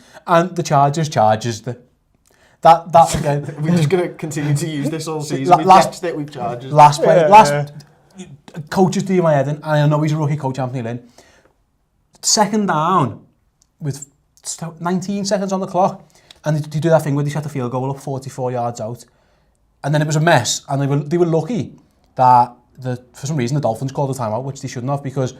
the Chargers. That again. We're just going to continue to use this all season. We've matched it with Chargers. Coaches do my head in, and I know he's a rookie coach, Anthony Lynn. Second down with 19 seconds on the clock, and they do that thing where they shot the field goal up 44 yards out. And then it was a mess, and they were lucky that for some reason the Dolphins called a timeout, which they shouldn't have, because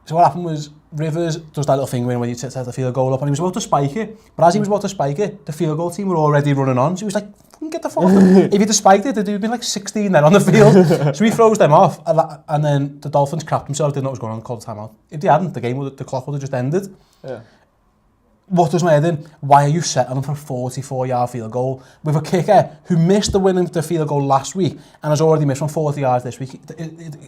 so what happened was Rivers does that little thing when you set the field goal up, and he was about to spike it, but as he was about to spike it, the field goal team were already running on, so he was like, get the fuck off. If he'd have spiked it, there'd have been like 16 then on the field. So he throws them off, and then the Dolphins crapped themselves, didn't know what was going on, called a timeout. If they hadn't, the clock would have just ended. Yeah. What does my head in? Why are you settling for a 44-yard field goal with a kicker who missed the field goal last week and has already missed from 40 yards this week?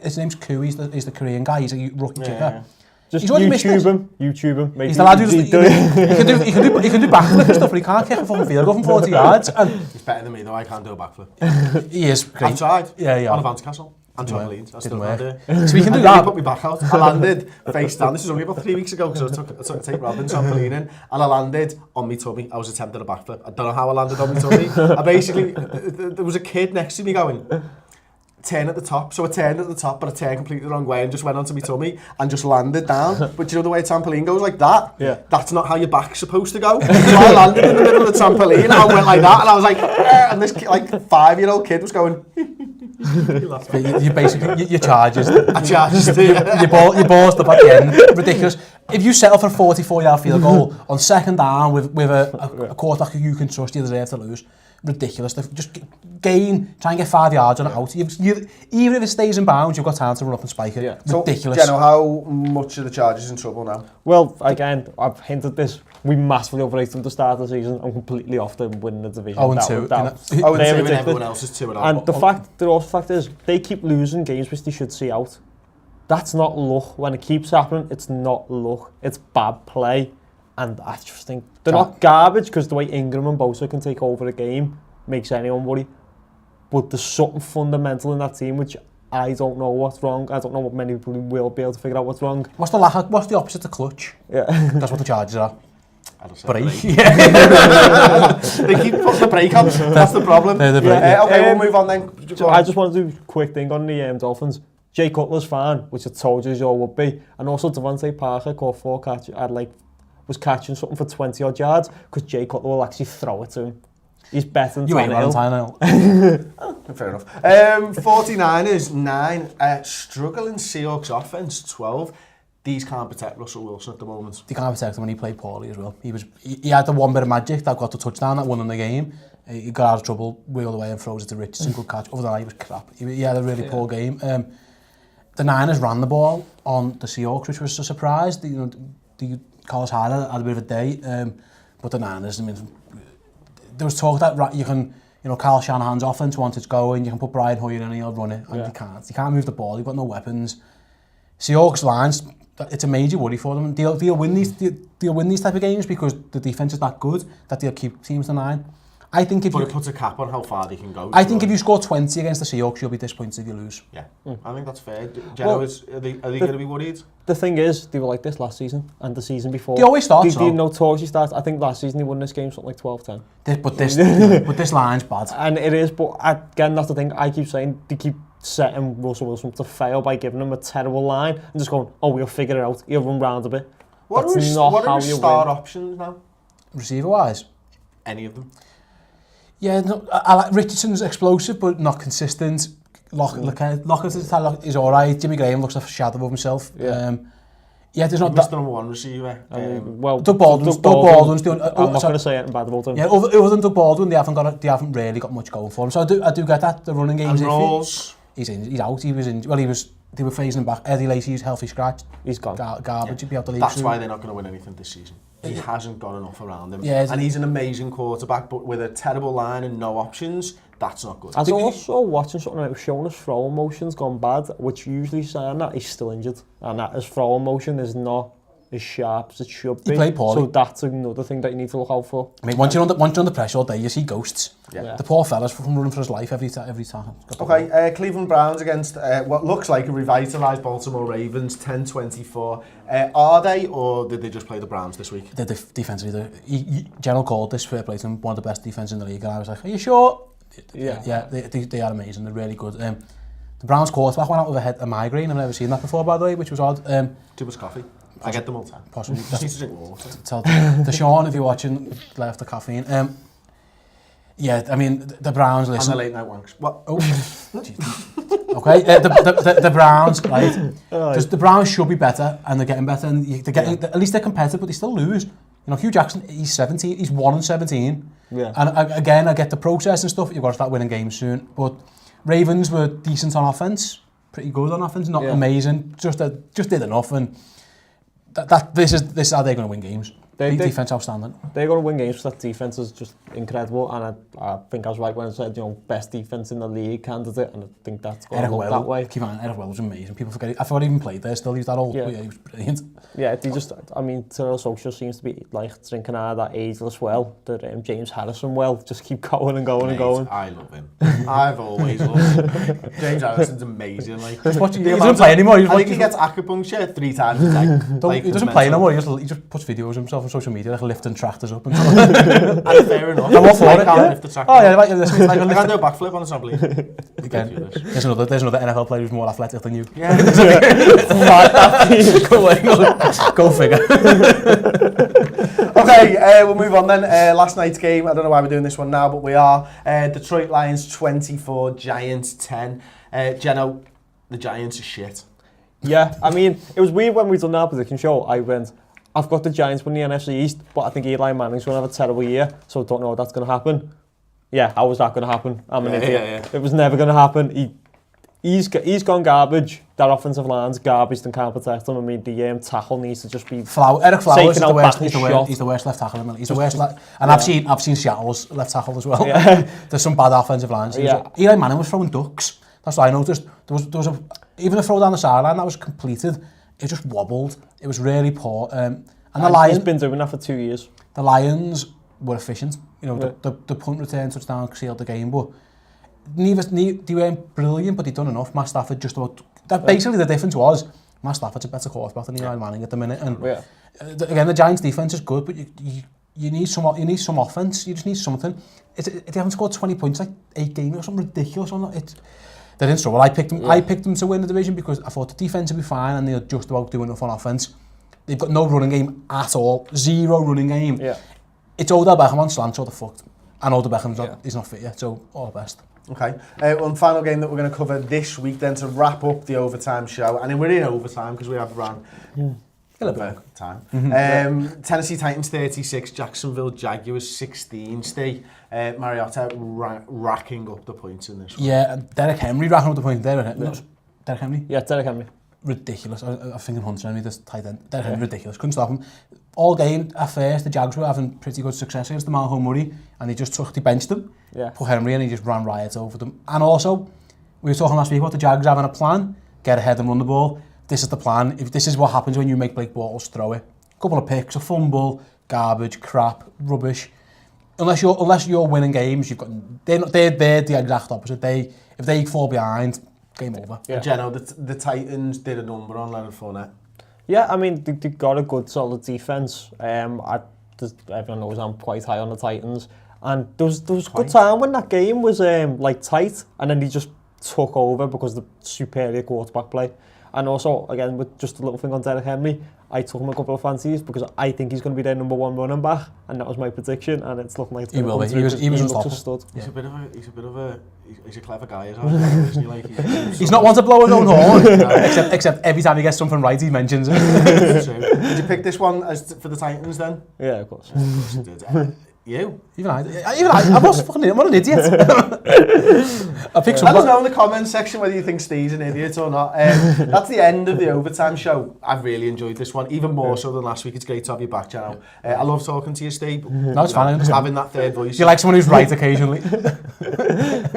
His name's Koo, he's the Korean guy, he's a rookie kicker. Just YouTube him. He's the lad who's he can do backflip and stuff, but he can't kick a fucking field goal from 40 yards. And he's better than me though, I can't do a backflip. He is great. I've tried. Yeah. On a Vance Castle. And trampolines. I still can't do it. So we can do that. He put me back out. I landed face down. This was only about 3 weeks ago because I took a Tate Robbins trampoline in, and I landed on my tummy. I was attempting a backflip. I don't know how I landed on my tummy. I basically, there was a kid next to me going, turn at the top. So I turned at the top, but I turned completely the wrong way and just went onto my tummy and just landed down. But you know the way a trampoline goes like that? Yeah. That's not how your back's supposed to go. So I landed in the middle of the trampoline and I went like that, and I was like, and this like 5-year-old kid was going. You basically, your charges. I charged it. Your balls up at the end. Ridiculous. If you settle for a 44-yard field goal on second down with a quarterback who you can trust, you deserve to lose. Ridiculous. Just try and get 5 yards on it out. Even if it stays in bounds, you've got time to run up and spike it. Yeah. So, Ridiculous. Jenno, how much are the Chargers in trouble now? Well, again, I've hinted this. We massively overrated them to start the season. I'm completely off them winning the division. 0-2. 0-2 and everyone else is 2-0. And the fact is, they keep losing games which they should see out. That's not luck. When it keeps happening, it's not luck. It's bad play. And I just think they're not garbage, because the way Ingram and Bosa can take over a game makes anyone worry. But there's something fundamental in that team which I don't know what's wrong. I don't know what many people will be able to figure out what's wrong. What's the opposite of clutch? Yeah. That's what the Chargers are. Break. Yeah. They keep putting the brake on. That's the problem. Okay, we'll move on then. I just want to do a quick thing on the Dolphins. Jay Cutler's fine, which I told you as you all would be. And also Devontae Parker caught 4 catches. Was catching something for 20 odd yards because Jay Cutler will actually throw it to him. He's better than Tannehill. Fair enough. 49ers 9, struggling Seahawks offense 12. These can't protect Russell Wilson at the moment. They can't protect him when he played poorly as well. He had the one bit of magic that got the touchdown that won in the game. He got out of trouble, wheeled away and throws it to Richardson, good catch. Other than that, he was crap. He had a really poor game. The Niners ran the ball on the Seahawks, which was a surprise. Carlos Hyde had a bit of a day, but the Niners, there was talk that you can, Kyle Shanahan's offense, once it's going, you can put Brian Hoyer in and he'll run it, and you can't move the ball, you've got no weapons. Seahawks lines, it's a major worry for them. They'll win these type of games because the defense is that good that they'll keep teams to 9. I think if but it puts a cap on how far they can go. I think if you score 20 against the Seahawks, you'll be disappointed if you lose. Yeah, I think that's fair. Jenno, are they going to be worried? The thing is, they were like this last season and the season before. They always start They notoriously start. I think last season they won this game something like 12-10. But this line's bad. And it is, but again, that's the thing. I keep saying they keep setting Russell Wilson to fail by giving him a terrible line and just going, oh, we'll figure it out. He'll run round a bit. What are his star options now? Receiver-wise? Any of them? Yeah, no, I like Richardson's explosive, but not consistent. Lockett is alright. Jimmy Graham looks like a shadow of himself. Yeah. There's not that. Number one receiver. Doug Baldwin's doing. I'm not going to say anything bad about him. Yeah, other than Doug Baldwin, they haven't really got much going for him. So I do get that. The running game's iffy. He's out. They were phasing him back. Eddie Lacy's healthy scratch. He's gone. Garbage. He'd be out the league. That's why they're not going to win anything this season. He hasn't got enough around him. Yeah, and he's an amazing quarterback, but with a terrible line and no options, that's not good. I was also watching something that was showing his throwing motion's gone bad, which usually saying that he's still injured, and that his throwing motion is not as sharp as it should be. He played poorly. So that's another thing that you need to look out for. I mean, once you're under pressure all day, you see ghosts. Yeah. The poor fella's from running for his life every time. Okay, Cleveland Browns against what looks like a revitalised Baltimore Ravens, 10-24. Are they, or did they just play the Browns this week? The defensively, General called this fair play to them, one of the best defenses in the league, and I was like, are you sure? Yeah, they are amazing. They're really good. The Browns quarterback went out with a migraine. I've never seen that before, by the way, which was odd. Too much coffee. I get them all the time. Possibly. Just need to drink water. Tell Deshaun, if you're watching, left the caffeine. Yeah, I mean, the Browns, listen. And the late night wanks. What? Oh. Okay, the Browns, right? Just the Browns should be better, and they're getting better, and they're getting, at least they're competitive, but they still lose. You know, Hugh Jackson, he's 17, he's 1-17. Yeah. And again, I get the process and stuff, you've got to start winning games soon. But Ravens were decent on offense, pretty good on offense, not amazing, just did enough, and this is how they're going to win games. Defense outstanding. They're going to win games because that defense is just incredible, and I think I was right when I said, best defense in the league candidate, and I think that's going to look that way. Keep on, Eric Well was amazing. People forget it. I thought he even played there still. He was that old, but yeah, he was brilliant. Yeah, Terrell Social seems to be like drinking out of that ageless well, that James Harrison well, just keep going and going and going. I love him. I've always loved him. James Harrison's amazing. Like, he doesn't play anymore. I think he gets acupuncture 3 times a day. He doesn't play anymore. He just puts videos of himself on social media, like lifting tractors up and stuff. And fair enough. I'm all for it, can't lift the tractor. Oh yeah, like this. I can't do a backflip on a trampoline. Again, there's another NFL player who's more athletic than you. Yeah. Go figure. Okay, we'll move on then. Last night's game, I don't know why we're doing this one now, but we are. Detroit Lions 24, Giants 10. Jenno, the Giants are shit. Yeah, I mean, it was weird when we done our prediction show. I went, I've got the Giants winning the NFC East, but I think Eli Manning's going to have a terrible year, so I don't know if that's going to happen. Yeah, how was that going to happen? I'm an idiot. It was never going to happen. He's gone garbage. That offensive line's garbage and can't protect him. I mean, the tackle needs to just be Eric Flowers is the worst. He's He's the worst left tackle. He's the worst. And I've seen Seattle's left tackle as well. Yeah. There's some bad offensive lines. Yeah. Eli Manning was throwing ducks. That's what I noticed. There was even a throw down the sideline that was completed. It just wobbled. It was really poor. And the Lions. He's been doing that for 2 years. The Lions were efficient. You know, the punt return touchdown sealed the game, but they weren't brilliant, but they'd done enough. Matt Stafford just about... Basically, the difference was Matt Stafford's a better quarterback than Eli Manning at the minute. And again, the Giants' defense is good, but you need some offense. You just need something. They haven't scored 20 points like 8 games or something ridiculous. They didn't struggle. I picked them to win the division because I thought the defense would be fine and they're just about doing enough on offense. They've got no running game at all. 0 running game. Yeah. It's Odell Beckham on slant, so they're fucked. And Odell Beckham's not fit yet, so all the best. Okay. One final game that we're going to cover this week then to wrap up the overtime show. And we're in overtime because we have run a bit of time. Tennessee Titans 36, Jacksonville Jaguars 16. Steve, Mariota racking up the points in this one. Yeah, and Derrick Henry racking up the points there. Derrick Henry? Yeah, Derrick Henry. Ridiculous. I was thinking Hunter Henry, this tight end. Derrick Henry, ridiculous. Couldn't stop him. All game, at first, the Jags were having pretty good success against the Malcolm Murray, and they benched him, put Henry in, and he just ran riot over them. And also, we were talking last week about the Jags having a plan, get ahead and run the ball. this is the plan. If this is what happens when you make Blake Bortles throw it. A couple of picks, a fumble, garbage, crap, rubbish. Unless you're winning games, they're the exact opposite. If they fall behind, game over. Yeah. Jenno, the Titans did a number on Leonard Fournette. Yeah, I mean, they got a good, solid defence. Everyone knows I'm quite high on the Titans. And there was a good time when that game was like tight, and then he just took over because of the superior quarterback play. And also, again, with just a little thing on Derrick Henry, I took him a couple of fancies because I think he's going to be their number one running back, and that was my prediction, and it's looking like it's going to come through. He was unstoppable. He's a clever guy as well, isn't he? Like, he's not one to blow his own horn, except every time he gets something right, he mentions it. Did you pick this one for the Titans then? Yeah, of course. Of course you did. You? Even I was fucking I'm an idiot. I picked some. Let us know in the comments section whether you think Steve's an idiot or not. That's the end of the overtime show. I've really enjoyed this one, even more so than last week. It's great to have you back, Jenno. I love talking to you, Steve. No, it's fine. Having that third voice. You like someone who's right occasionally.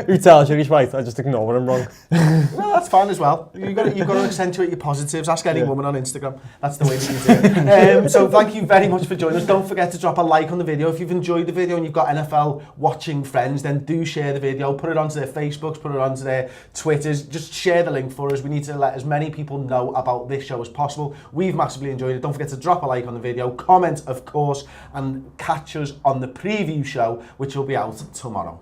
Who tells you he's right? I just ignore when I'm wrong. Well, that's fine as well. You've got to accentuate your positives. Ask any woman on Instagram. That's the way that you do it. So thank you very much for joining us. Don't forget to drop a like on the video. If you've enjoyed the video and you've got NFL watching friends, then do share the video, put it onto their Facebooks, put it onto their Twitters, just share the link for us. We need to let as many people know about this show as possible. We've massively enjoyed it. Don't forget to drop a like on the video, comment of course, and catch us on the preview show, which will be out tomorrow.